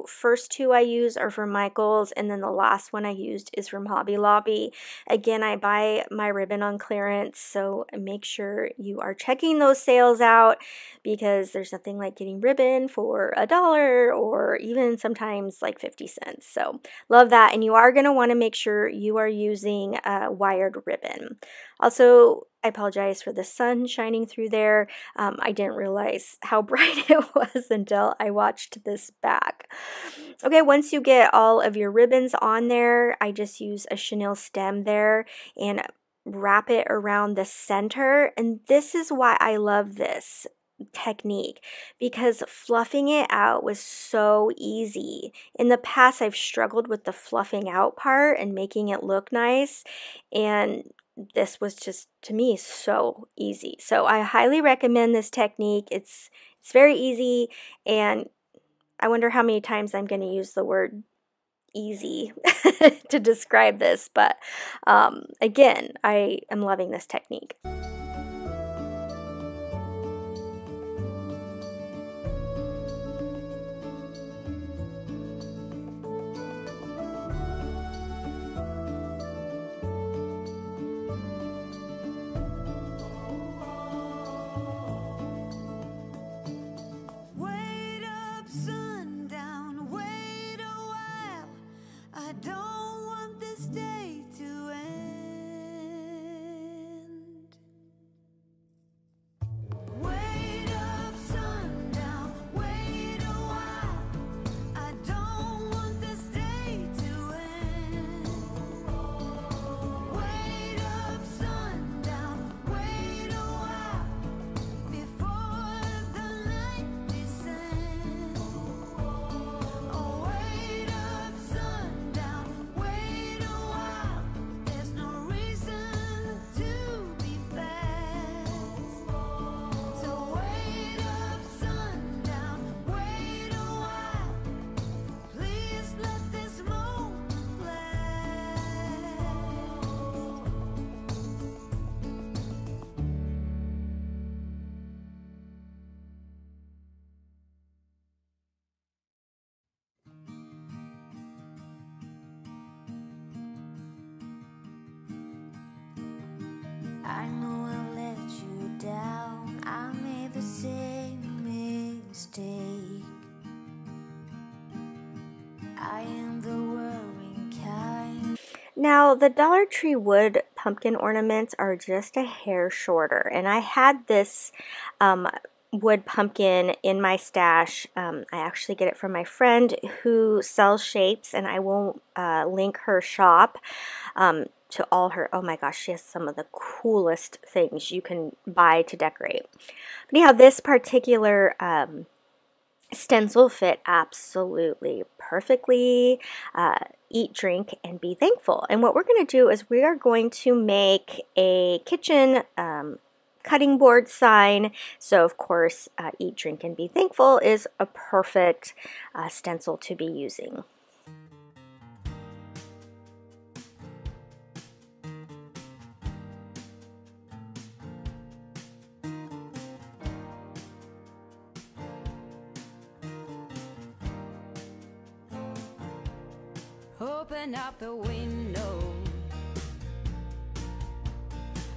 first two I use are from Michaels, and then the last one I used is from Hobby Lobby. Again, I buy my ribbon on clearance, so make sure you are checking those sales out, because there's nothing like getting ribbon for $1 or even sometimes like 50 cents. So love that, and you are going to want to make sure you are using wired ribbon. Also, I apologize for the sun shining through there. I didn't realize how bright it was until I watched this back. Okay, once you get all of your ribbons on there, I just use a chenille stem there and wrap it around the center. And this is why I love this technique, because fluffing it out was so easy. In the past, I've struggled with the fluffing out part and making it look nice, and this was just, to me, so easy. So I highly recommend this technique. It's very easy, and I wonder how many times I'm going to use the word easy to describe this, but again, I am loving this technique. Wait up, sundown, wait a while. I don't want this day to end. Wait up, sundown, wait a while. I don't want this day to end. Wait up, sundown, wait a while before the night descends. Oh, wait up, sundown, wait a while. There's no reason to be fast. So wait up, sundown, wait a while. Please let this moment last. I know I've let you down. I made the same mistake. I am the worrying kind. Now, the Dollar Tree wood pumpkin ornaments are just a hair shorter. And I had this wood pumpkin in my stash. I actually get it from my friend who sells shapes, and I will link her shop to all her, oh my gosh, she has some of the coolest things you can buy to decorate. But anyhow, this particular stencil fit absolutely perfectly. Eat, drink, and be thankful. And what we're going to do is we are going to make a kitchen cutting board sign. So of course, eat, drink, and be thankful is a perfect stencil to be using. Open up the window.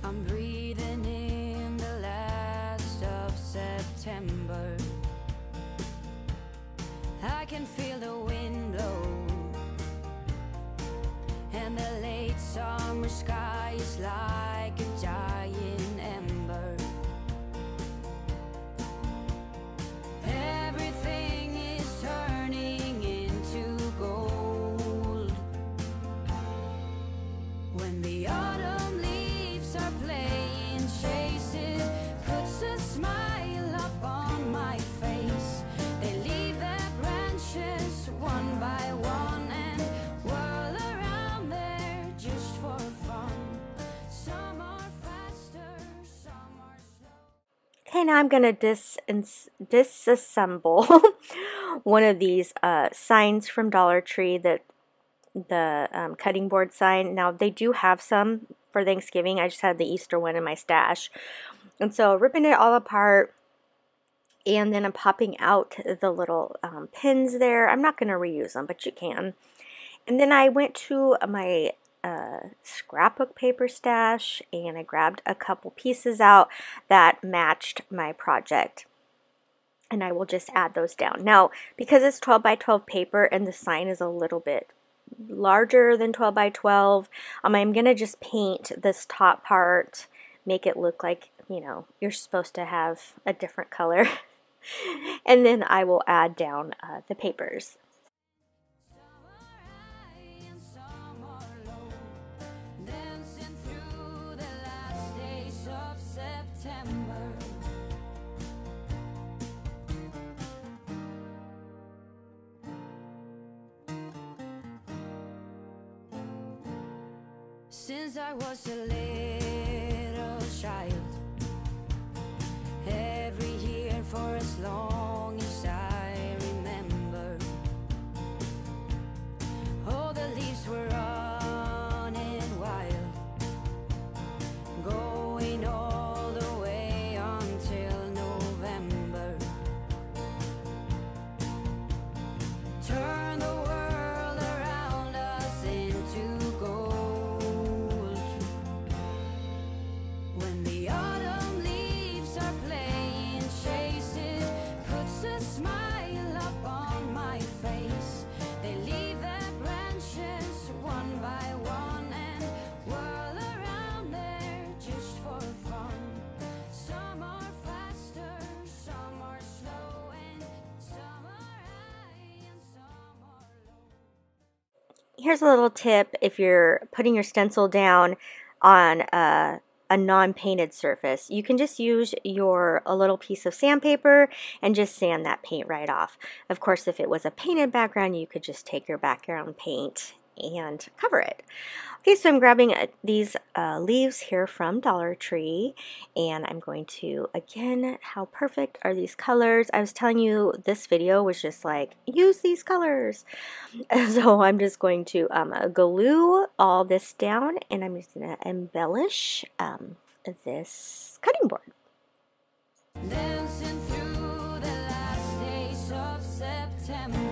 I'm breathing in the last of September. I can feel the wind blow, and the late summer sky is like a giant ember. Everything is turning into gold when the autumn leaves are playing chase. It puts a smile up on my face. They leave their branches one by one and whirl around there just for fun. Some are faster, some are slow. Okay, now I'm going to disassemble one of these signs from Dollar Tree, the cutting board sign. Now they do have some for Thanksgiving. I just had the Easter one in my stash. And so ripping it all apart, and then I'm popping out the little pins there. I'm not going to reuse them, but you can. And then I went to my scrapbook paper stash, and I grabbed a couple pieces out that matched my project. And I will just add those down. Now, because it's 12 by 12 paper and the sign is a little bit larger than 12 by 12, I'm going to just paint this top part, make it look like, you know, you're supposed to have a different color. And then I will add down the papers. Some are high and some are low, dancing through the last days of September. Since I was a little child, every year for as long as I remember, all the leaves were running wild, going all the way until November. Turn the world around us into gold when the autumn leaves are playing chase. It puts a smile up on my face. They leave their branches one by one and whirl around there just for fun. Some are faster, some are slow, and some are high and some are low. Here's a little tip if you're putting your stencil down on a non-painted surface. You can just use a little piece of sandpaper and just sand that paint right off. Of course, if it was a painted background, you could just take your background paint and cover it. Okay, so I'm grabbing these leaves here from Dollar Tree, and I'm going to, again, how perfect are these colors? I was telling you this video was just like, use these colors. So I'm just going to glue all this down, and I'm just going to embellish this cutting board. Dancing through the last days of September.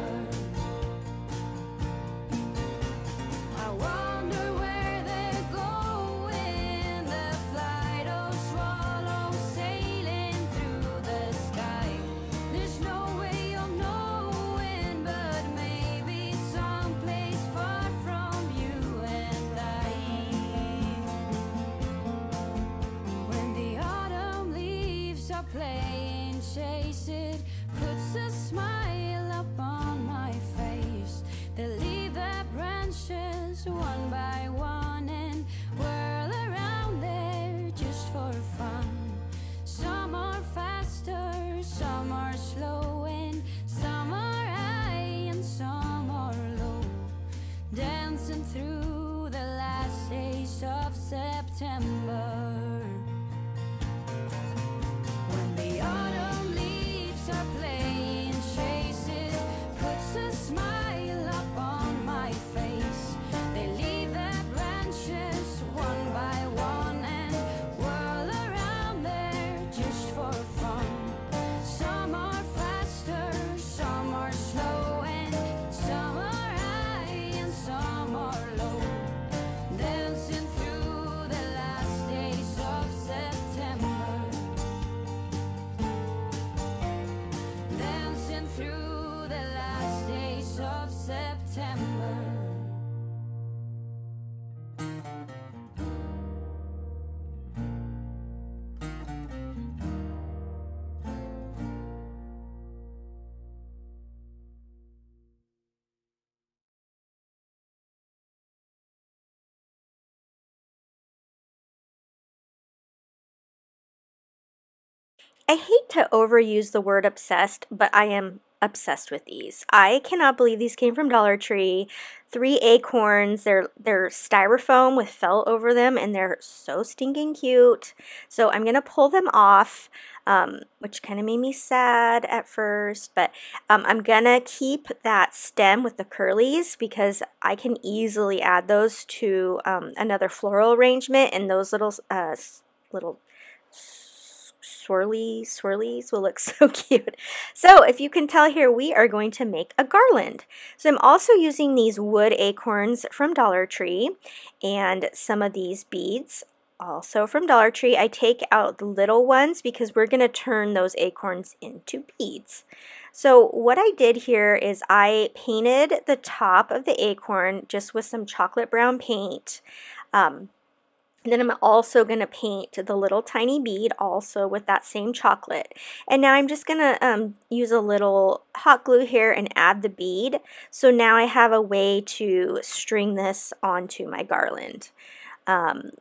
I wonder where they're going, the flight of swallows sailing through the sky. There's no way of knowing, but maybe someplace far from you and I. are playing chase it, puts a smile up on my face. They leave their branches one by one and whirl around there just for fun. Some are faster, some are slow, and some are high and some are low, dancing through the last days of September. When the autumn leaves are playing chase it, puts a smile up on my face. They leave their branches one by one and whirl around there just for fun. Some are faster, some are slow, and some are high and some are low, dancing through the last days of September. Dancing through the last days of September. I hate to overuse the word obsessed, but I am obsessed with these. I cannot believe these came from Dollar Tree. 3 acorns. They're styrofoam with felt over them, and they're so stinking cute. So I'm gonna pull them off, which kind of made me sad at first, but I'm gonna keep that stem with the curlies because I can easily add those to another floral arrangement, and those little swirlies will look so cute. So if you can tell here, we are going to make a garland. So I'm also using these wood acorns from Dollar Tree and some of these beads also from Dollar Tree. I take out the little ones because we're going to turn those acorns into beads. So what I did here is I painted the top of the acorn just with some chocolate brown paint. Then I'm also going to paint the little tiny bead also with that same chocolate. And now I'm just going to use a little hot glue here and add the bead. So now I have a way to string this onto my garland. Now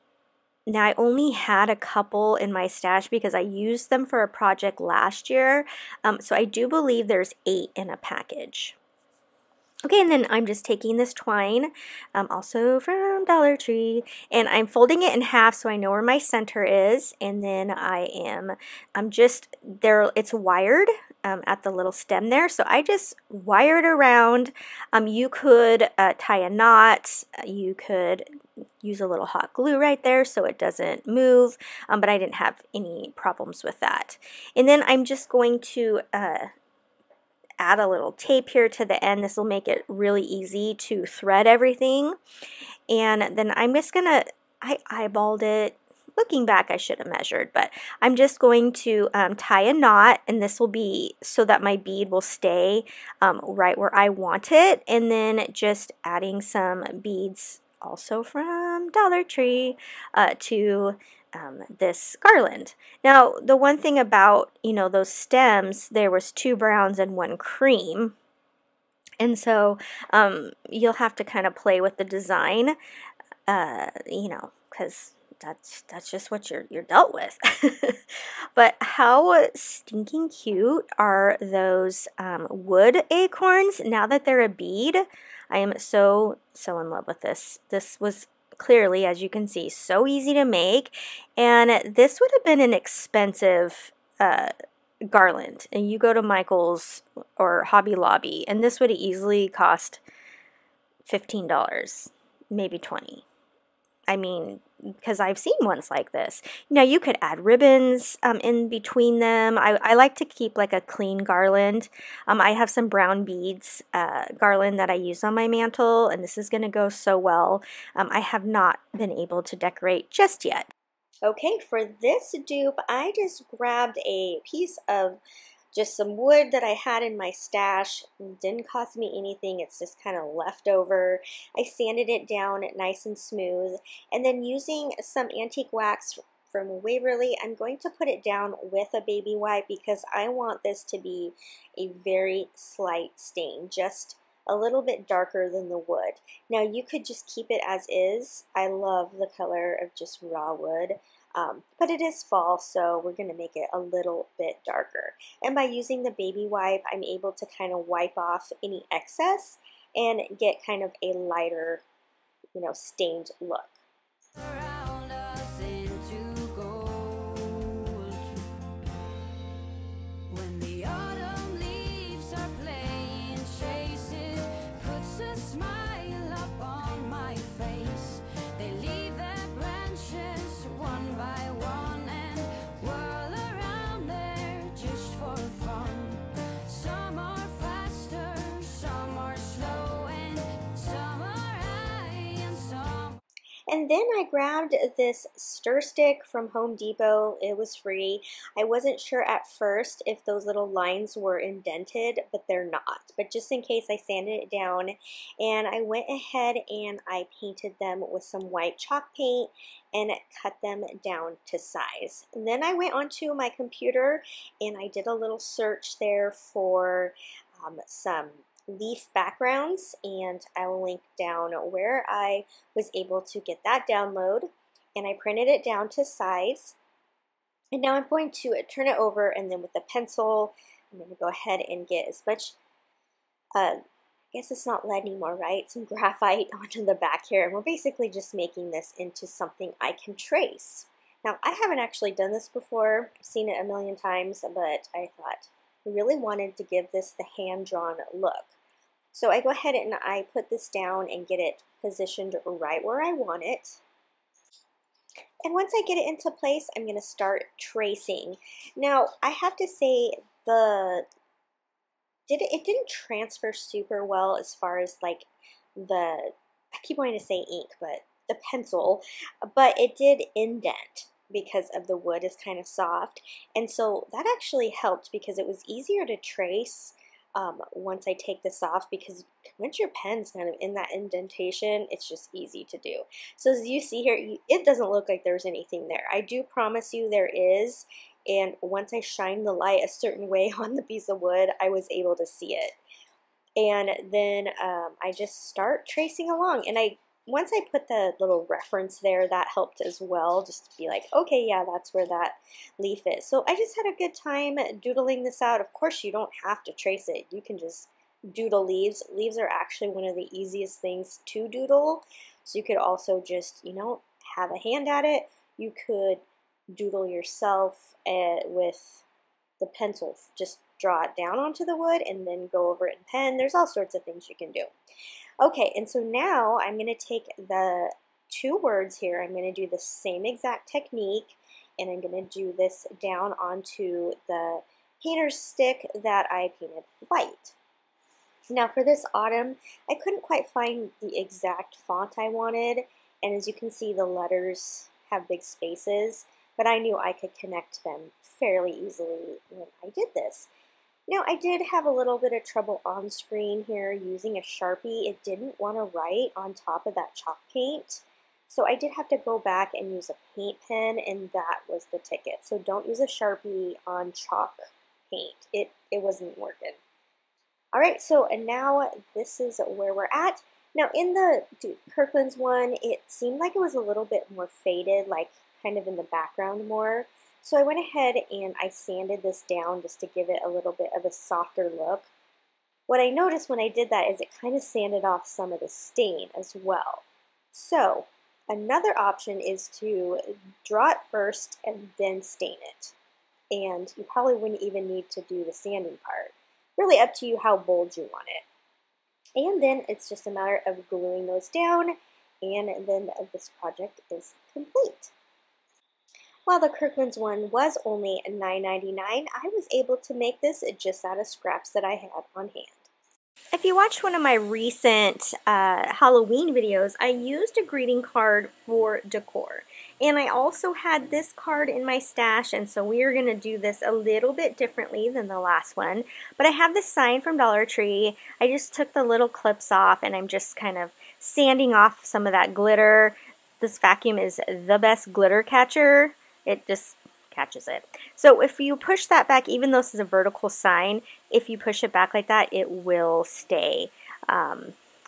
I only had a couple in my stash because I used them for a project last year. So I do believe there's 8 in a package. Okay, and then I'm just taking this twine, also from Dollar Tree, and I'm folding it in half so I know where my center is, and then I'm just, there, it's wired at the little stem there, so I just wired around. You could tie a knot, you could use a little hot glue right there so it doesn't move, but I didn't have any problems with that. And then I'm just going to add a little tape here to the end. This will make it really easy to thread everything. And then I'm just gonna, I eyeballed it. Looking back, I should have measured, but I'm just going to tie a knot, and this will be so that my bead will stay right where I want it. And then just adding some beads also from Dollar Tree to this garland. Now, the one thing about, you know, those stems, there was 2 browns and 1 cream. And so you'll have to kind of play with the design, you know, because that's just what you're dealt with. But how stinking cute are those wood acorns now that they're a bead? I am so in love with this. This was clearly, as you can see, so easy to make, and this would have been an expensive garland. And you go to Michael's or Hobby Lobby, and this would easily cost $15, maybe $20. I mean, because I've seen ones like this. Now you could add ribbons in between them. I like to keep like a clean garland. I have some brown beads garland that I use on my mantle, and this is going to go so well. I have not been able to decorate just yet. Okay, for this dupe, I just grabbed a piece of just some wood that I had in my stash. It didn't cost me anything, it's just kind of left over. I sanded it down nice and smooth, and then using some antique wax from Waverly. I'm going to put it down with a baby wipe because I want this to be a very slight stain, just a little bit darker than the wood. Now you could just keep it as is. I love the color of just raw wood, but it is fall, so we're going to make it a little bit darker. And by using the baby wipe, I'm able to kind of wipe off any excess and get kind of a lighter, you know, stained look. Surround us into gold. When the autumn leaves are playing chase it, puts a smile up on my face. They leave their branches one by one and whirl around there just for fun. Some are faster, some are slow, and some are high and some. And then I grabbed this stir stick from Home Depot. It was free. I wasn't sure at first if those little lines were indented, but they're not. But just in case, I sanded it down, and I went ahead and I painted them with some white chalk paint and cut them down to size. And then I went onto my computer and I did a little search there for some leaf backgrounds, and I will link down where I was able to get that download, and I printed it down to size. And now I'm going to turn it over, and then with a pencil I'm going to go ahead and get as much I guess it's not lead anymore, right? Some graphite onto the back here, and we're basically just making this into something I can trace. Now I haven't actually done this before. I've seen it a million times, but I thought I really wanted to give this the hand-drawn look. So I go ahead and I put this down and get it positioned right where I want it. And once I get it into place, I'm going to start tracing. Now, I have to say it didn't transfer super well as far as like I keep wanting to say ink, but the pencil, but it did indent because of the wood is kind of soft. And so that actually helped because it was easier to trace once I take this off, because once your pen's kind of in that indentation, it's just easy to do. So as you see here, it doesn't look like there's anything there. I do promise you there is, and once I shine the light a certain way on the piece of wood, I was able to see it. And then I just start tracing along, and once I put the little reference there, that helped as well, just to be like, okay, yeah, that's where that leaf is. So I just had a good time doodling this out. Of course, you don't have to trace it. You can just doodle leaves. Leaves are actually one of the easiest things to doodle. So you could also just, you know, have a hand at it. You could doodle yourself with the pencil. Just draw it down onto the wood and then go over it in pen. There's all sorts of things you can do. Okay, and so now I'm going to take the two words here. I'm going to do the same exact technique, and I'm going to do this down onto the painter's stick that I painted white. Now for this autumn, I couldn't quite find the exact font I wanted, and as you can see, the letters have big spaces, but I knew I could connect them fairly easily when I did this. Now, I did have a little bit of trouble on screen here using a Sharpie. It didn't want to write on top of that chalk paint, so I did have to go back and use a paint pen, and that was the ticket. So don't use a Sharpie on chalk paint. It wasn't working. All right, so and now this is where we're at. Now, in the Kirkland's one, it seemed like it was a little bit more faded, like kind of in the background more. So I went ahead and I sanded this down just to give it a little bit of a softer look. What I noticed when I did that is it kind of sanded off some of the stain as well. So another option is to draw it first and then stain it. And you probably wouldn't even need to do the sanding part. Really up to you how bold you want it. And then it's just a matter of gluing those down, and then this project is complete. While the Kirkland's one was only $9.99, I was able to make this just out of scraps that I had on hand. If you watched one of my recent Halloween videos, I used a greeting card for Decor. And I also had this card in my stash, and so we are going to do this a little bit differently than the last one. But I have this sign from Dollar Tree. I just took the little clips off, and I'm just kind of sanding off some of that glitter. This vacuum is the best glitter catcher. it just catches it. So if you push that back, even though this is a vertical sign, if you push it back like that, it will stay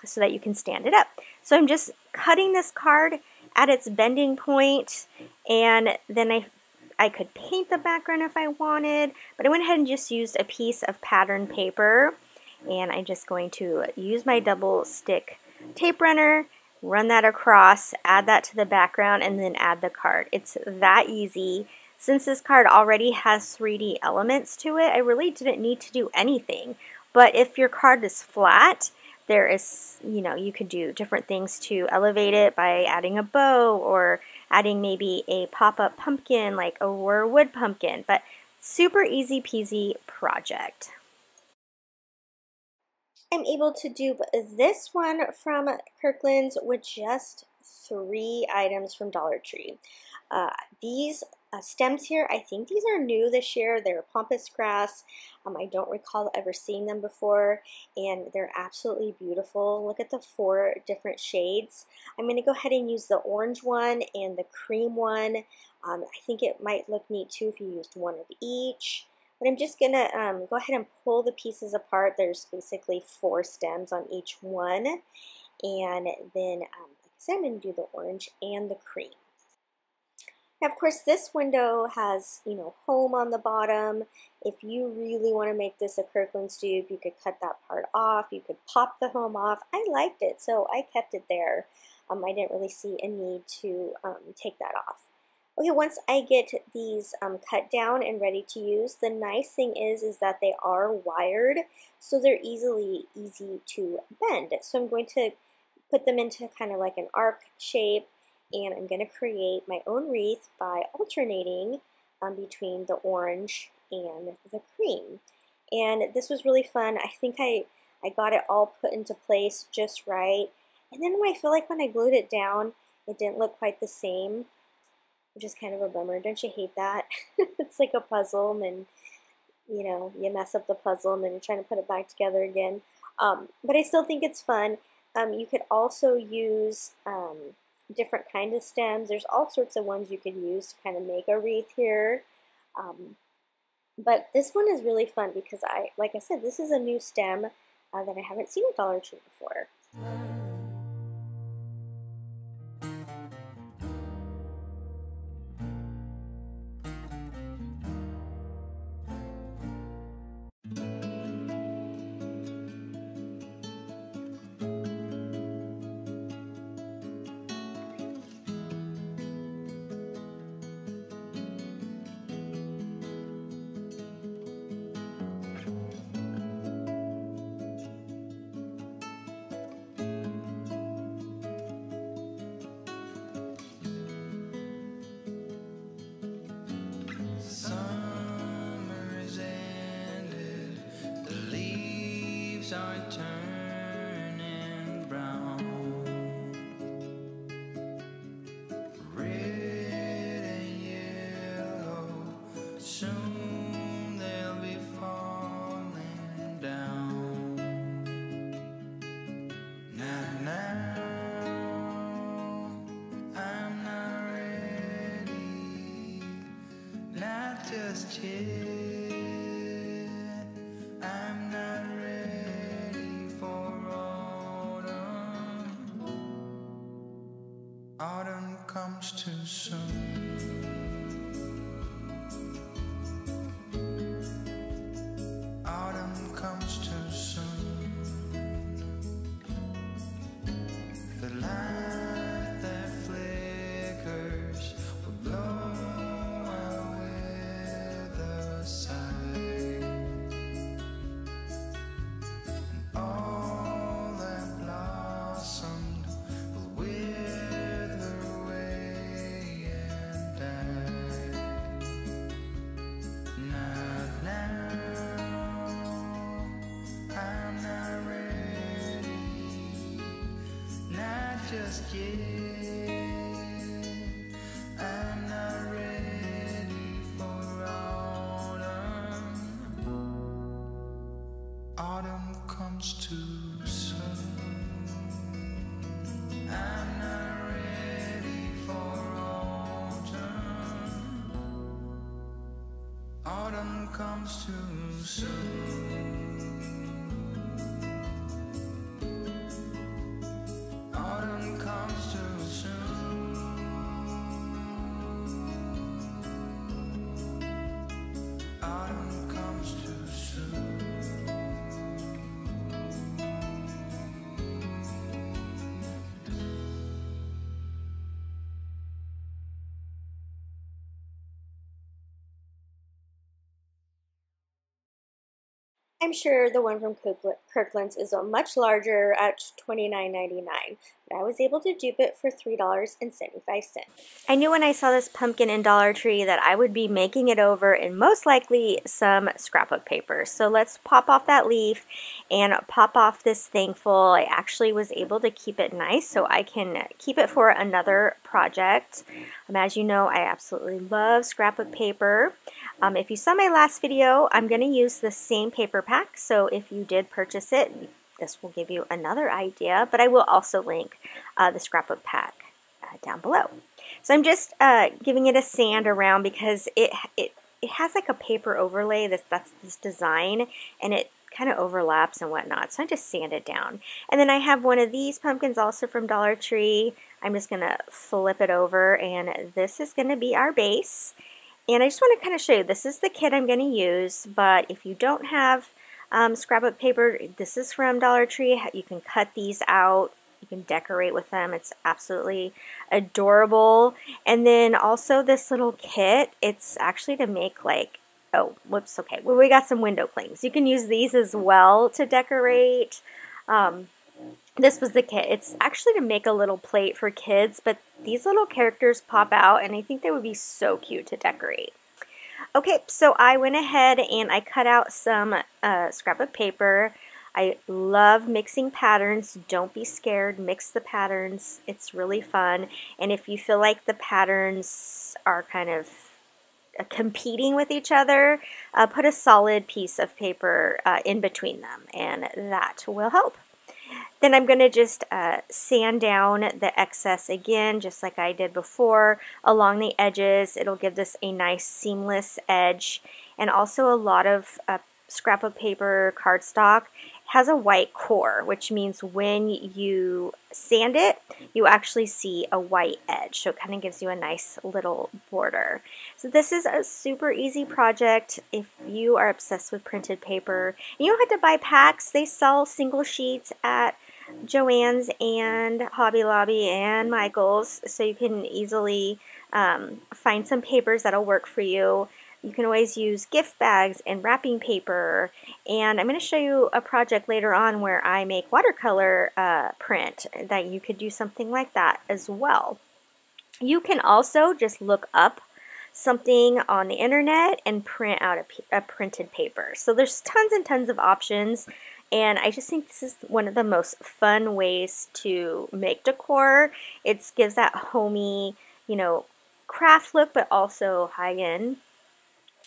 so that you can stand it up. So I'm just cutting this card at its bending point, and then I could paint the background if I wanted, but I went ahead and just used a piece of pattern paper, and I'm just going to use my double stick tape runner, run that across, add that to the background, and then add the card. It's that easy. Since this card already has 3D elements to it, I really didn't need to do anything. But if your card is flat, there is, you could do different things to elevate it by adding a bow or adding maybe a pop-up pumpkin like a wood pumpkin. But super easy peasy project. I'm able to dupe this one from Kirkland's with just 3 items from Dollar Tree. These stems here, I think these are new this year. They're pampas grass. I don't recall ever seeing them before, and they're absolutely beautiful. Look at the 4 different shades. I'm going to go ahead and use the orange one and the cream one. I think it might look neat too if you used one of each. But I'm just going to go ahead and pull the pieces apart. There's basically 4 stems on each one. And then, like I said, I'm going to do the orange and the cream. Now, of course, this window has, home on the bottom. If you really want to make this a Kirkland's dupe, you could cut that part off. You could pop the home off. I liked it, so I kept it there. I didn't really see a need to take that off. Okay, once I get these cut down and ready to use, the nice thing is that they are wired, so they're easy to bend. So I'm going to put them into kind of like an arc shape, and I'm going to create my own wreath by alternating between the orange and the cream. And this was really fun. I think I got it all put into place just right. And then I feel like when I glued it down, it didn't look quite the same, which is kind of a bummer. Don't you hate that? It's like a puzzle, and then, you mess up the puzzle, and then you're trying to put it back together again. But I still think it's fun. You could also use different kind of stems. There's all sorts of ones you could use to kind of make a wreath here. But this one is really fun because like I said, this is a new stem that I haven't seen at Dollar Tree before. Are turning brown, red and yellow, soon they'll be falling down. Now, I'm not ready, not just yet. Autumn comes too soon. Autumn comes too soon. The light that flickers will blow away the side, and all that blossomed will wither away and die. Not now, I'm not ready, not just yet. I'm not ready for autumn. Autumn comes too soon. I'm not ready for autumn. comes too soon. Autumn comes too soon. Autumn comes too soon. I'm sure the one from Kirkland's is a much larger at $29.99, but I was able to dupe it for $3.75. I knew when I saw this pumpkin in Dollar Tree that I would be making it over in most likely some scrapbook paper. So let's pop off that leaf and pop off this thankful. I actually was able to keep it nice so I can keep it for another project. As you know, I absolutely love scrapbook paper. If you saw my last video, I'm going to use the same paper pack, so if you did purchase it, this will give you another idea, but I will also link the scrapbook pack down below. So I'm just giving it a sand around because it has like a paper overlay, that's this design, and it kind of overlaps and whatnot, so I just sand it down. And then I have one of these pumpkins also from Dollar Tree. I'm just going to flip it over, and this is going to be our base. And I just want to kind of show you, this is the kit I'm going to use, but if you don't have scrapbook paper, this is from Dollar Tree. You can cut these out. You can decorate with them. It's absolutely adorable. And then also this little kit, it's actually to make like, oh, whoops, okay. Well, we got some window clings. You can use these as well to decorate. This was the kit. It's actually to make a little plate for kids, but these little characters pop out, and I think they would be so cute to decorate. Okay, so I went ahead and I cut out some scrapbook paper. I love mixing patterns. Don't be scared. Mix the patterns. It's really fun. And if you feel like the patterns are kind of competing with each other, put a solid piece of paper in between them, and that will help. Then I'm going to just sand down the excess again, just like I did before, along the edges. It'll give this a nice seamless edge. And also a lot of scrapbook paper cardstock has a white core, which means when you sand it, you actually see a white edge. So it kind of gives you a nice little border. So this is a super easy project if you are obsessed with printed paper. And you don't have to buy packs. They sell single sheets at Joann's and Hobby Lobby and Michael's, so you can easily find some papers that'll work for you. You can always use gift bags and wrapping paper, and I'm going to show you a project later on where I make watercolor print that you could do something like that as well. You can also just look up something on the internet and print out a printed paper. So there's tons and tons of options, and I just think this is one of the most fun ways to make decor. It gives that homey, you know, craft look, but also high-end.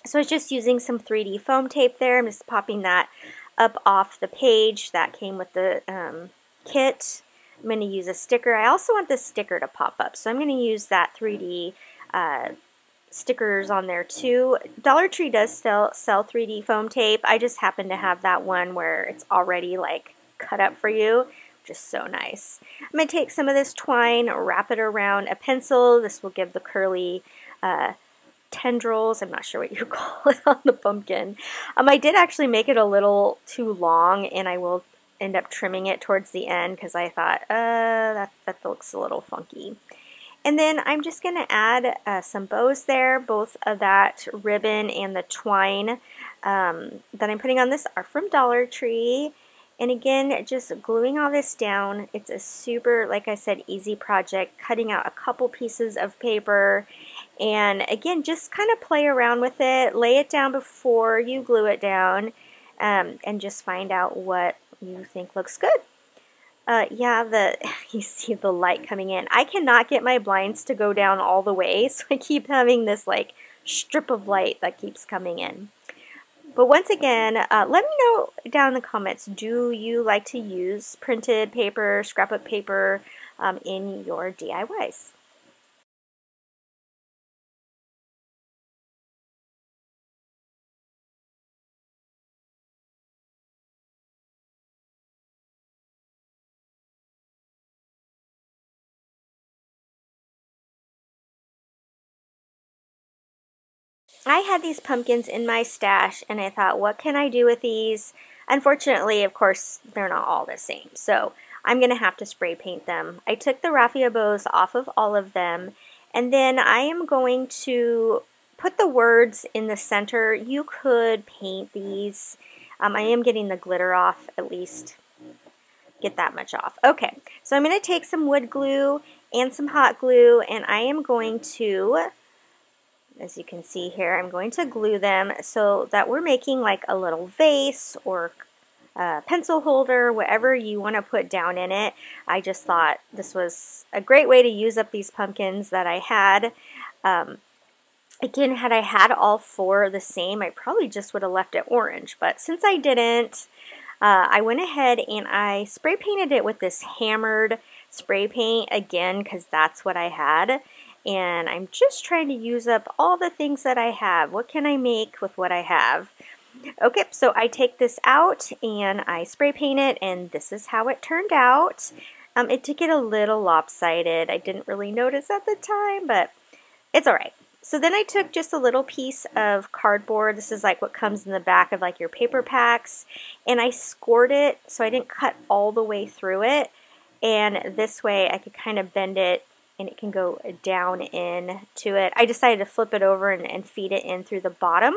So I was just using some 3D foam tape there. I'm just popping that up off the page that came with the kit. I'm going to use a sticker. I also want this sticker to pop up, so I'm going to use that 3D stickers on there too. Dollar Tree does still sell 3D foam tape. I just happen to have that one where it's already like cut up for you. Just so nice. I'm going to take some of this twine, wrap it around a pencil. This will give the curly tendrils. I'm not sure what you call it on the pumpkin. I did actually make it a little too long, and I will end up trimming it towards the end because I thought that looks a little funky. And then I'm just going to add some bows there. Both of that ribbon and the twine that I'm putting on this are from Dollar Tree. And again, just gluing all this down. It's a super, like I said, easy project. Cutting out a couple pieces of paper. And again, just kind of play around with it. Lay it down before you glue it down. And just find out what you think looks good. Yeah, you see the light coming in. I cannot get my blinds to go down all the way, so I keep having this like strip of light that keeps coming in. But once again, let me know down in the comments, do you like to use printed paper, scrapbook paper in your DIYs? I had these pumpkins in my stash and I thought, what can I do with these? Unfortunately, of course, they're not all the same. So I'm going to have to spray paint them. I took the raffia bows off of all of them, and then I am going to put the words in the center. You could paint these. I am getting the glitter off, at least get that much off. Okay, so I'm going to take some wood glue and some hot glue, and I am going to, as you can see here, I'm going to glue them so that we're making like a little vase or pencil holder, whatever you want to put down in it. I just thought this was a great way to use up these pumpkins that I had. Again, had I had all four the same, I probably just would have left it orange, but since I didn't, I went ahead and I spray painted it with this hammered spray paint again because that's what I had. And I'm just trying to use up all the things that I have. What can I make with what I have? Okay, so I take this out and I spray paint it, and this is how it turned out. It did get a little lopsided. I didn't really notice at the time, but it's alright. So then I took just a little piece of cardboard. This is like what comes in the back of like your paper packs, and I scored it so I didn't cut all the way through it, and this way I could kind of bend it and it can go down in to it. I decided to flip it over and feed it in through the bottom,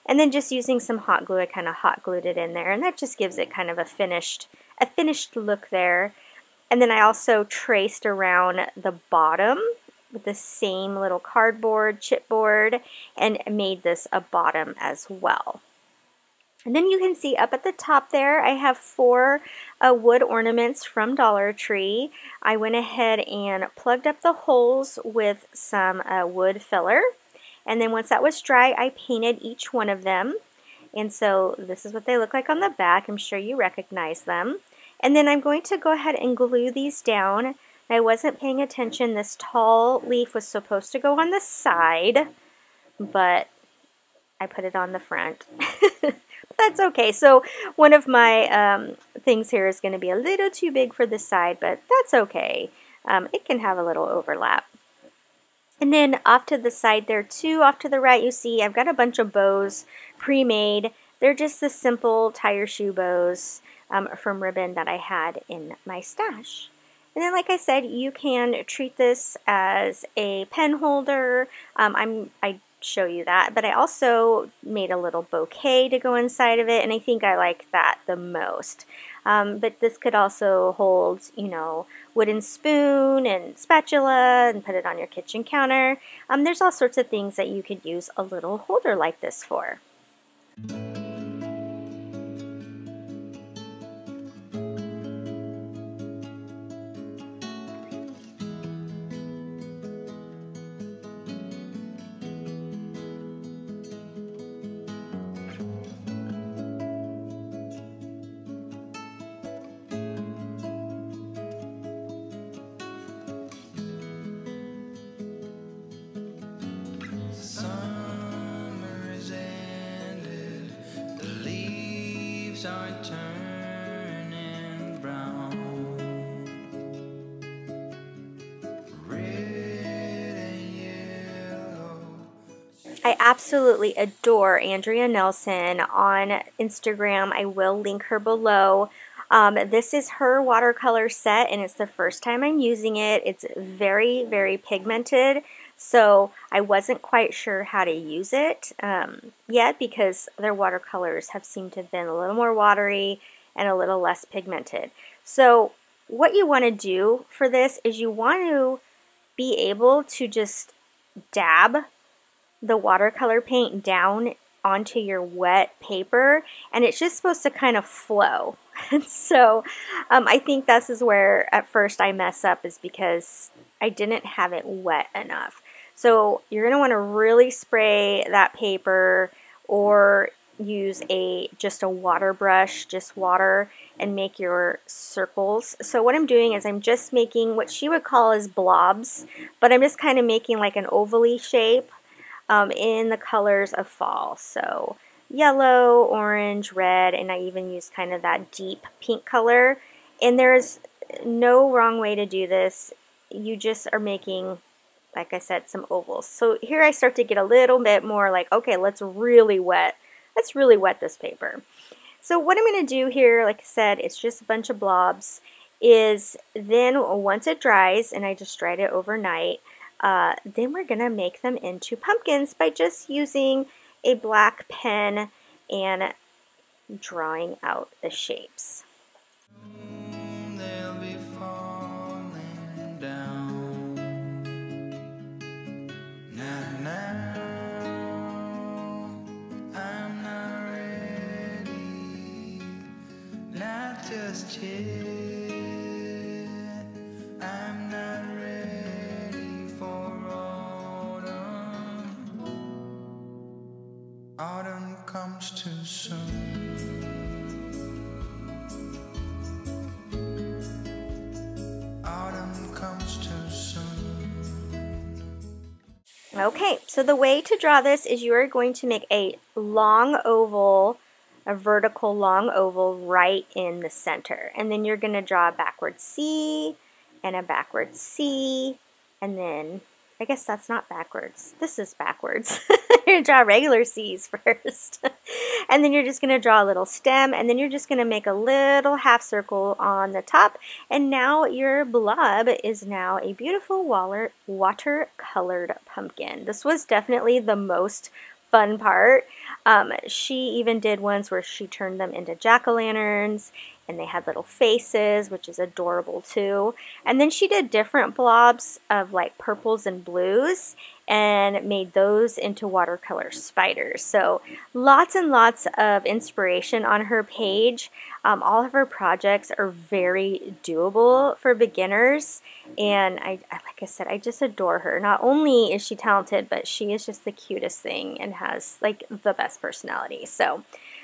and then just using some hot glue I kind of hot glued it in there, and that just gives it kind of a finished look there. And then I also traced around the bottom with the same little cardboard chipboard and made this a bottom as well. And then you can see up at the top there, I have 4 wood ornaments from Dollar Tree. I went ahead and plugged up the holes with some wood filler. And then once that was dry, I painted each one of them. And so this is what they look like on the back. I'm sure you recognize them. And then I'm going to go ahead and glue these down. I wasn't paying attention. This tall leaf was supposed to go on the side, but I put it on the front. That's okay. So one of my things here is going to be a little too big for the side, but that's okay. It can have a little overlap. And then off to the side there too, off to the right, you see I've got a bunch of bows pre-made. They're just the simple tire shoe bows from ribbon that I had in my stash. And then, like I said, you can treat this as a pen holder. I show you that, but I also made a little bouquet to go inside of it, and I think I like that the most. But this could also hold, you know, wooden spoon and spatula and put it on your kitchen counter. There's all sorts of things that you could use a little holder like this for. Are turning brown, red and yellow. I absolutely adore Andrea Nelson on Instagram. I will link her below. This is her watercolor set, and it's the first time I'm using it. It's very, very pigmented, so I wasn't quite sure how to use it yet because their watercolors have seemed to have been a little more watery and a little less pigmented. So what you want to do for this is you want to be able to just dab the watercolor paint down onto your wet paper, and it's just supposed to kind of flow. And so I think this is where at first I mess up, is because I didn't have it wet enough. So you're going to want to really spray that paper or use just a water brush, just water, and make your circles. So what I'm doing is I'm just making what she would call as blobs, but I'm just kind of making like an ovally shape in the colors of fall. So yellow, orange, red, and I even use kind of that deep pink color. And there's no wrong way to do this. You just are making like I said, some ovals. So here I start to get a little bit more like, okay, let's really wet this paper. So what I'm going to do here, like I said, it's just a bunch of blobs, is then once it dries, and I just dried it overnight, then we're going to make them into pumpkins by just using a black pen and drawing out the shapes. They'll be falling down. Now, I'm not ready, not just yet. I'm not ready for autumn. Autumn comes too soon. Autumn comes too soon. Okay, so the way to draw this is you are going to make a long oval, a vertical long oval right in the center. And then you're going to draw a backward C and a backward C, and then, I guess that's not backwards. This is backwards. You're going to draw regular C's first. And then you're just going to draw a little stem, and then you're just going to make a little half circle on the top. And now your blob is now a beautiful watercolored pumpkin. This was definitely the most fun part. She even did ones where she turned them into jack-o'-lanterns, and they had little faces, which is adorable too. And then she did different blobs of like purples and blues and made those into watercolor spiders. So lots and lots of inspiration on her page. All of her projects are very doable for beginners, and like I said, I just adore her. Not only is she talented, but she is just the cutest thing and has like the best personality. So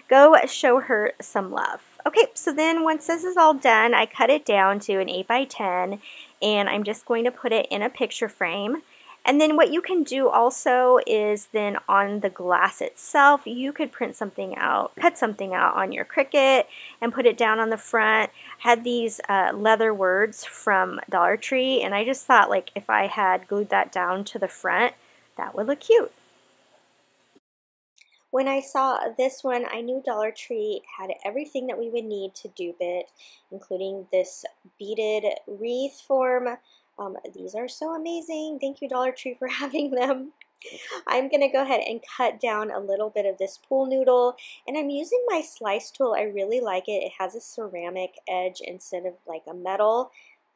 go show her some love. Okay, so then once this is all done, I cut it down to an 8x10, and I'm just going to put it in a picture frame. And then what you can do also is then on the glass itself, you could print something out, cut something out on your Cricut and put it down on the front. Had these leather words from Dollar Tree, and I just thought like if I had glued that down to the front, that would look cute. When I saw this one, I knew Dollar Tree had everything that we would need to dupe it, including this beaded wreath form. These are so amazing. Thank you, Dollar Tree, for having them. I'm going to go ahead and cut down a little bit of this pool noodle, and I'm using my slice tool. I really like it. It has a ceramic edge instead of like a metal.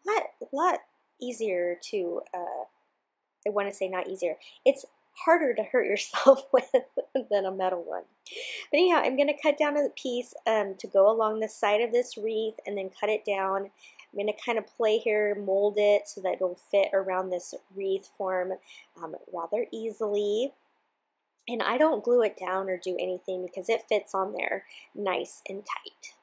A lot easier to, I want to say not easier. It's harder to hurt yourself with than a metal one. But anyhow, I'm going to cut down a piece to go along the side of this wreath and then cut it down. I'm going to kind of play here, mold it so that it'll fit around this wreath form rather easily. And I don't glue it down or do anything because it fits on there nice and tight.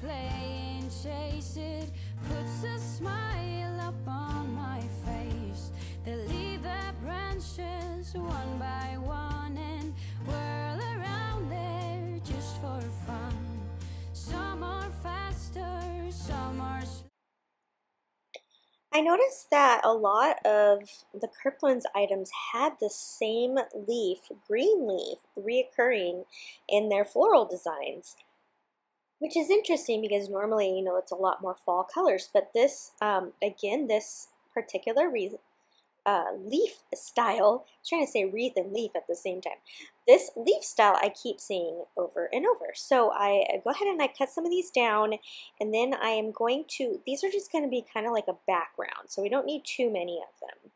Playing chase it puts a smile up on my face. They leave their branches one by one and whirl around there just for fun. Some are faster, some are slow. I noticed that a lot of the Kirkland's items had the same leaf, green leaf, reoccurring in their floral designs, which is interesting because normally, you know, it's a lot more fall colors. But this, again, this particular leaf style, I'm trying to say wreath and leaf at the same time. This leaf style I keep seeing over and over. So I go ahead and I cut some of these down, and then I am going to, these are just going to be kind of like a background, so we don't need too many of them.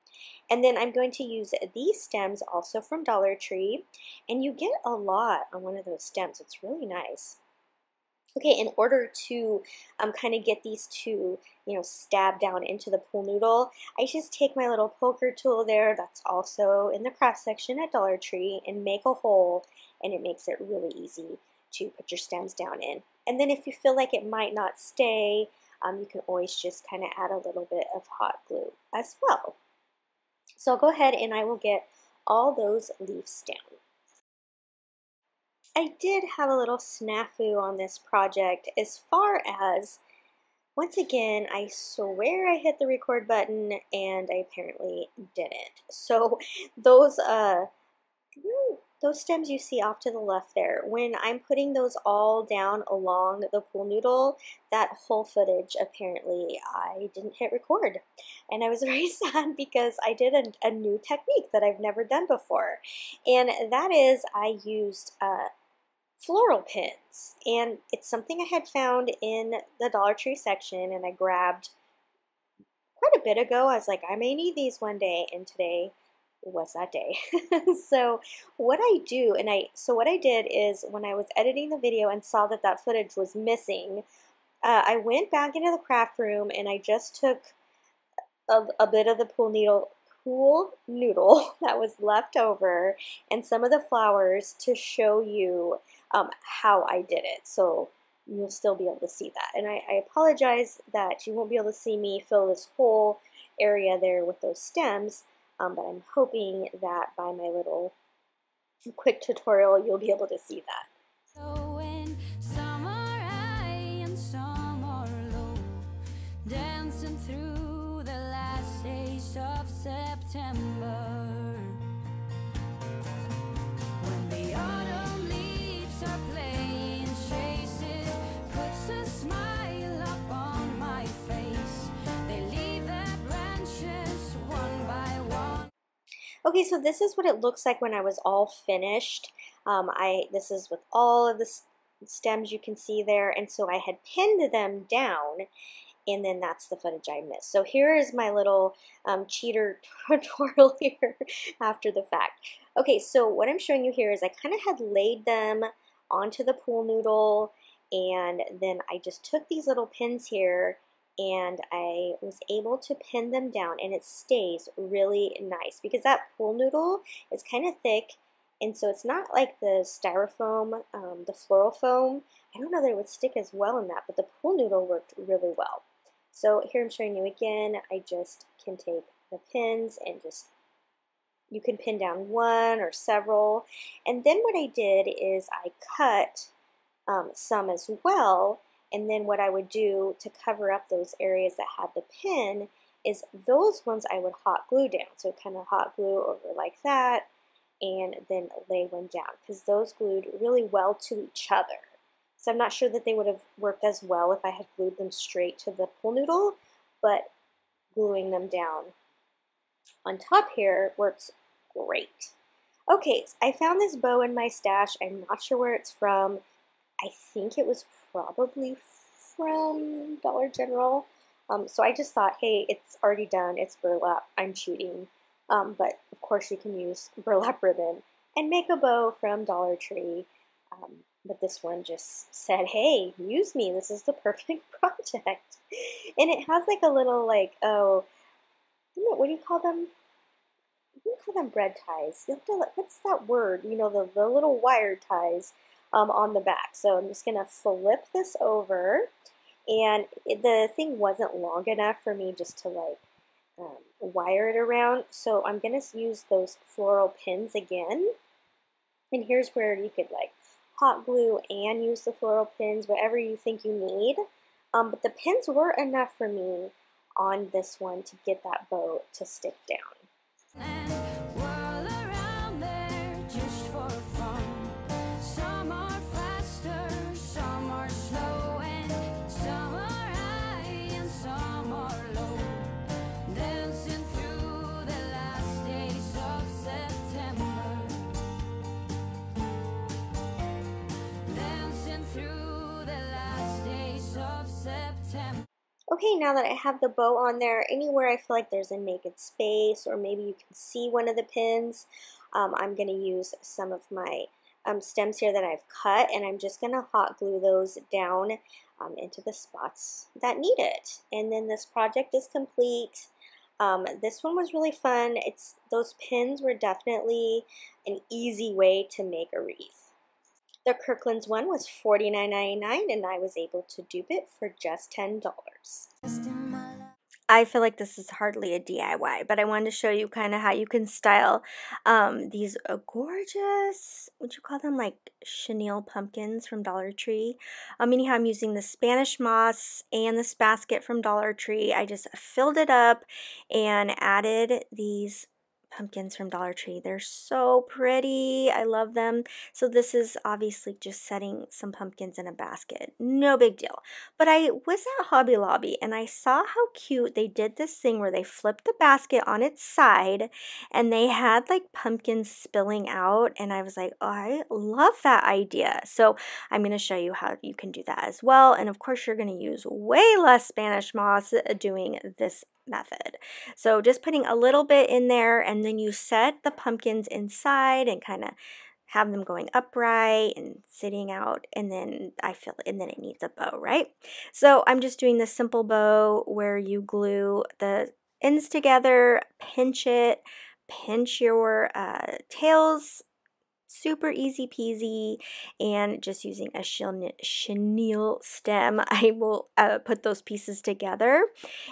And then I'm going to use these stems also from Dollar Tree, and you get a lot on one of those stems. It's really nice. Okay, in order to kind of get these to, you know, stab down into the pool noodle, I just take my little poker tool there that's also in the craft section at Dollar Tree and make a hole, and it makes it really easy to put your stems down in. And then if you feel like it might not stay, you can always just kind of add a little bit of hot glue as well. So I'll go ahead and I will get all those leaves down. I did have a little snafu on this project as far as, once again, I swear I hit the record button and I apparently didn't. So those those stems you see off to the left there, when I'm putting those all down along the pool noodle, that whole footage, apparently I didn't hit record. And I was very sad because I did a new technique that I've never done before. And that is I used floral pins. And it's something I had found in the Dollar Tree section, and I grabbed quite a bit ago. I was like, I may need these one day, and today was that day. So what I did is when I was editing the video and saw that that footage was missing, I went back into the craft room and I just took a bit of the pool noodle that was left over and some of the flowers to show you how I did it. So you'll still be able to see that. And I apologize that you won't be able to see me fill this whole area there with those stems. But I'm hoping that by my little quick tutorial, you'll be able to see that. So when some are high and some are low, dancing through the last days of September. When the autumn leaves are playing chase, it puts a smile up on my face. They leave their branches one by one. Okay, so this is what it looks like when I was all finished. This is with all of the stems you can see there, and so I had pinned them down, and then that's the footage I missed. So here is my little cheater tutorial here after the fact. Okay, so what I'm showing you here is I kind of had laid them onto the pool noodle, and then I just took these little pins here and I was able to pin them down, and it stays really nice because that pool noodle is kind of thick, and so it's not like the styrofoam, the floral foam. I don't know that it would stick as well in that, but the pool noodle worked really well. So here I'm showing you again, I just can take the pins and you can pin down one or several, and then what I did is I cut some as well. And then what I would do to cover up those areas that had the pin is those ones I would hot glue down. So kind of hot glue over like that and then lay one down because those glued really well to each other. So I'm not sure that they would have worked as well if I had glued them straight to the pool noodle, but gluing them down on top here works great. Okay, so I found this bow in my stash. I'm not sure where it's from. I think it was probably from Dollar General. So I just thought, hey, it's already done. It's burlap. I'm cheating. But of course you can use burlap ribbon and make a bow from Dollar Tree. But this one just said, hey, use me. This is the perfect project. And it has like a little like, oh, what do you call them? You call them bread ties. You have to, what's that word? You know, the little wire ties on the back. So I'm just going to flip this over, and the thing wasn't long enough for me just to like wire it around. So I'm going to use those floral pins again. And here's where you could like hot glue and use the floral pins, whatever you think you need. But the pins were enough for me on this one to get that bow to stick down. And whirl around there just for fun. Some are faster, some are slow, and some are high and some are low. Dancing through the last days of September. Dancing through the last days of September. Okay, now that I have the bow on there, anywhere I feel like there's a naked space or maybe you can see one of the pins, I'm going to use some of my stems here that I've cut, and I'm just going to hot glue those down into the spots that need it. And then this project is complete. This one was really fun. Those pins were definitely an easy way to make a wreath. The Kirkland's one was $49.99, and I was able to dupe it for just $10. I feel like this is hardly a DIY, but I wanted to show you kind of how you can style these gorgeous, would you call them like chenille pumpkins from Dollar Tree? Anyhow, I'm using the Spanish moss and this basket from Dollar Tree. I just filled it up and added these pumpkins from Dollar Tree. They're so pretty. I love them. So this is obviously just setting some pumpkins in a basket. No big deal. But I was at Hobby Lobby and I saw how cute they did this thing where they flipped the basket on its side and they had like pumpkins spilling out, and I was like, oh, I love that idea. So I'm going to show you how you can do that as well. And of course you're going to use way less Spanish moss doing this method. So just putting a little bit in there, and then you set the pumpkins inside and kind of have them going upright and sitting out, and then and then it needs a bow, right? So I'm just doing this simple bow where you glue the ends together, pinch it, pinch your tails, super easy peasy, and just using a chenille stem, I will put those pieces together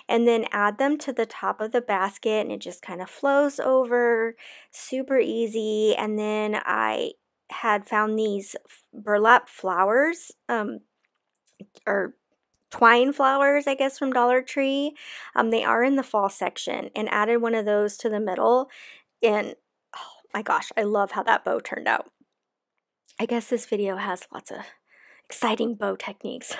and then add them to the top of the basket, and it just kind of flows over, super easy. And then I had found these burlap flowers, or twine flowers, I guess, from Dollar Tree. They are in the fall section, and added one of those to the middle, and oh my gosh, I love how that bow turned out. I guess this video has lots of exciting bow techniques.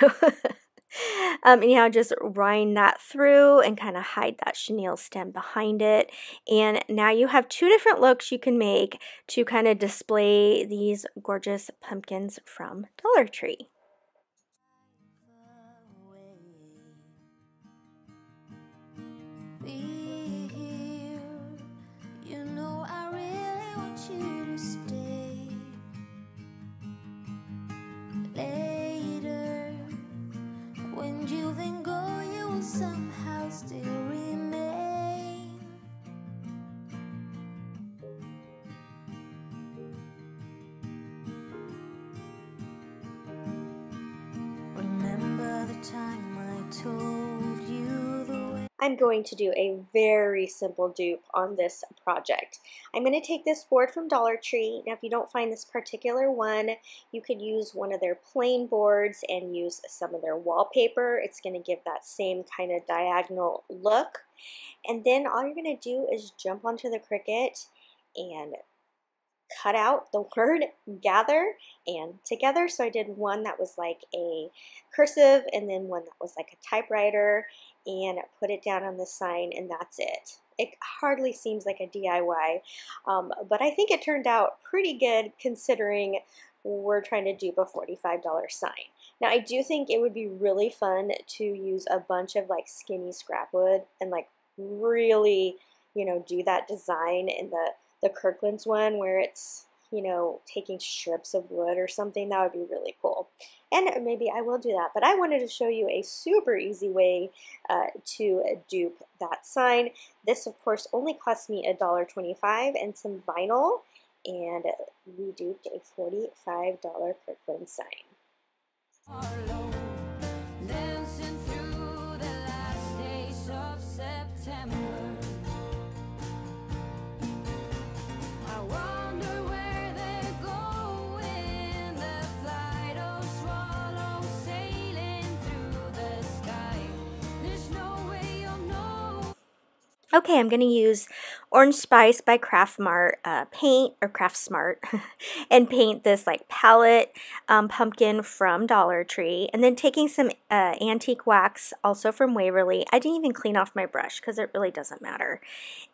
Anyhow, just wind that through and kind of hide that chenille stem behind it. And now you have two different looks you can make to kind of display these gorgeous pumpkins from Dollar Tree. Be here, you know I really want you to stay. Later, when you then go, you will somehow still remain. Remember the time I told you the way. I'm going to do a very simple dupe on this project. I'm going to take this board from Dollar Tree. Now if you don't find this particular one, you could use one of their plain boards and use some of their wallpaper. It's going to give that same kind of diagonal look. And then all you're going to do is jump onto the Cricut and cut out the word gather and together. So I did one that was like a cursive and then one that was like a typewriter, and put it down on the sign, and that's it. It hardly seems like a DIY, but I think it turned out pretty good considering we're trying to dupe a $45 sign. Now I do think it would be really fun to use a bunch of like skinny scrap wood and like really, you know, do that design in the Kirkland's one where it's, you know, taking strips of wood or something. That would be really cool. And maybe I will do that. But I wanted to show you a super easy way to dupe that sign. This, of course, only cost me $1.25 and some vinyl. And we duped a $45 Kirkland sign. Dancing through the last days of September. I wonder where they're going, the flight of swallows sailing through the sky. There's no way you'll know. Okay, I'm going to use Orange Spice by Craft Smart and paint this like palette pumpkin from Dollar Tree, and then taking some antique wax also from Waverly. I didn't even clean off my brush because it really doesn't matter.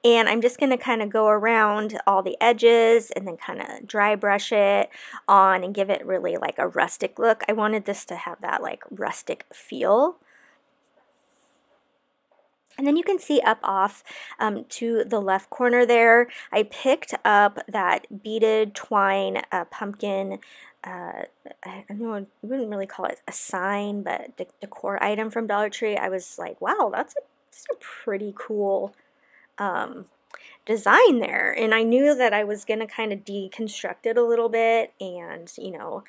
And I'm just going to kind of go around all the edges and then kind of dry brush it on and give it really like a rustic look. I wanted this to have that like rustic feel. And then you can see up off to the left corner there, I picked up that beaded twine pumpkin, I don't know, I wouldn't really call it a sign, but decor item from Dollar Tree. I was like, wow, that's a pretty cool design there. And I knew that I was going to kind of deconstruct it a little bit and, you know,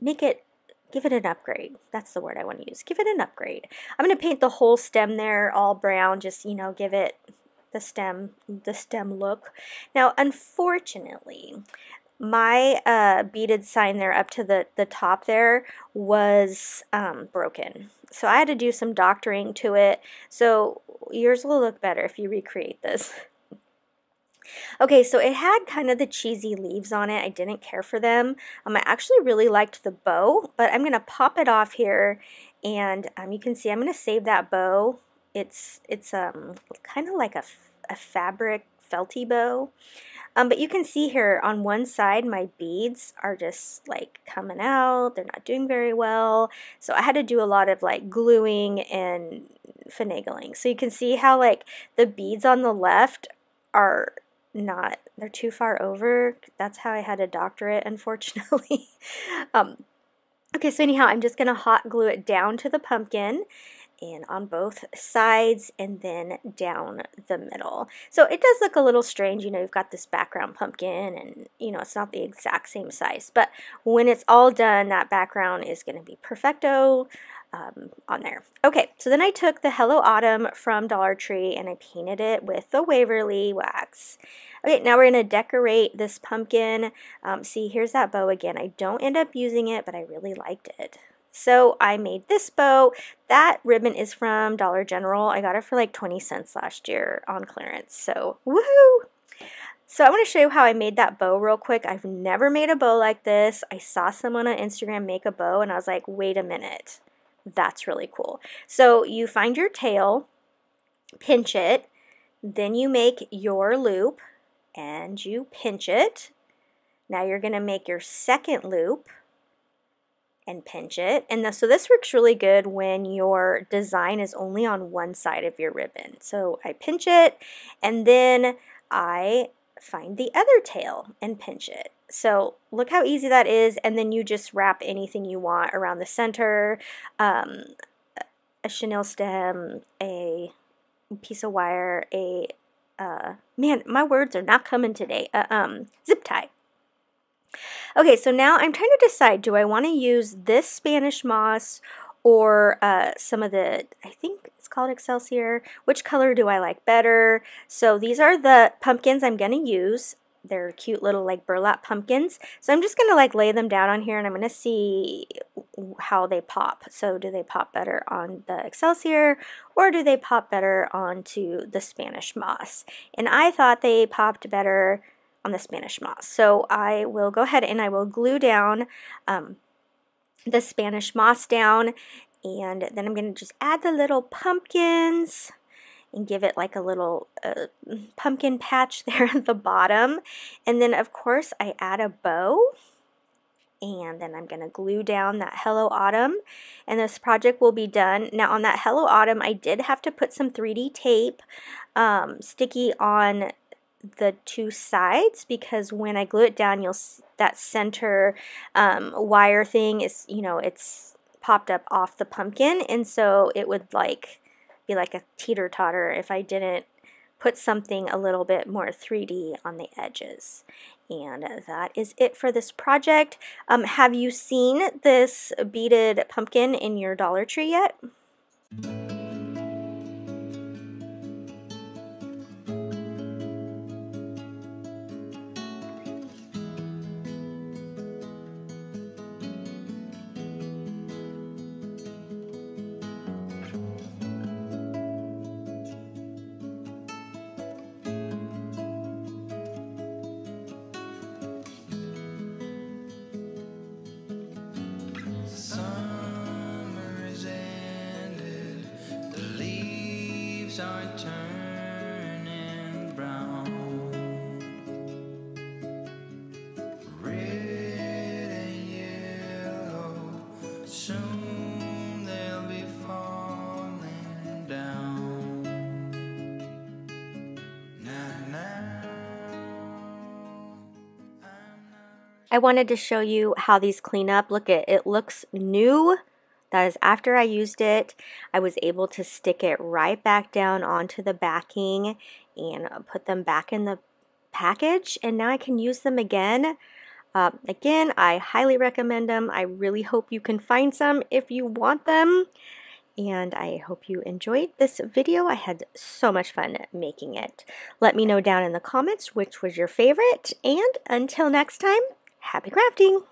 make it give it an upgrade. That's the word I want to use. Give it an upgrade. I'm going to paint the whole stem there all brown, just, you know, give it the stem look. Now, unfortunately, my beaded sign there up to the top there was broken. So I had to do some doctoring to it. So yours will look better if you recreate this. Okay, so it had kind of the cheesy leaves on it. I didn't care for them. I actually really liked the bow, but I'm going to pop it off here, and you can see I'm going to save that bow. It's kind of like a fabric felty bow. But you can see here on one side my beads are just like coming out. They're not doing very well. So I had to do a lot of like gluing and finagling. So you can see how like the beads on the left are not, they're too far over. That's how I had to doctor it, unfortunately. Okay, so anyhow, I'm just going to hot glue it down to the pumpkin and on both sides and then down the middle. So it does look a little strange, you know, you've got this background pumpkin and, you know, it's not the exact same size, but when it's all done, that background is going to be perfecto on there. Okay, so then I took the Hello Autumn from Dollar Tree and I painted it with the Waverly wax. Okay, now we're going to decorate this pumpkin. See, here's that bow again. I don't end up using it, but I really liked it. So I made this bow. That ribbon is from Dollar General. I got it for like 20 cents last year on clearance. So woohoo! So I want to show you how I made that bow real quick. I've never made a bow like this. I saw someone on Instagram make a bow and I was like, wait a minute. That's really cool. So you find your tail, pinch it, then you make your loop and you pinch it. Now you're going to make your second loop and pinch it. And so this works really good when your design is only on one side of your ribbon. So I pinch it and then I find the other tail and pinch it. So look how easy that is, and then you just wrap anything you want around the center, a chenille stem, a piece of wire, man, my words are not coming today, zip tie. Okay, so now I'm trying to decide, do I want to use this Spanish moss or some of the, I think it's called Excelsior. Which color do I like better? So these are the pumpkins I'm going to use. They're cute little like burlap pumpkins. So I'm just going to like lay them down on here and I'm going to see how they pop. So do they pop better on the Excelsior or do they pop better onto the Spanish moss? And I thought they popped better on the Spanish moss. So I will go ahead and I will glue down the Spanish moss down, and then I'm going to just add the little pumpkins and give it like a little pumpkin patch there at the bottom. And then of course I add a bow, and then I'm going to glue down that Hello Autumn, and this project will be done. Now on that Hello Autumn I did have to put some 3D tape sticky on the two sides, because when I glue it down, you'll that center wire thing is, you know, it's popped up off the pumpkin, and so it would like be like a teeter-totter if I didn't put something a little bit more 3D on the edges. And that is it for this project. Have you seen this beaded pumpkin in your Dollar Tree yet? Are turning brown, red and yellow, soon they'll be falling down. I wanted to show you how these clean up. Look, it looks new. That is after I used it. I was able to stick it right back down onto the backing and put them back in the package, and now I can use them again. Again, I highly recommend them. I really hope you can find some if you want them. And I hope you enjoyed this video. I had so much fun making it. Let me know down in the comments which was your favorite. And until next time, happy crafting!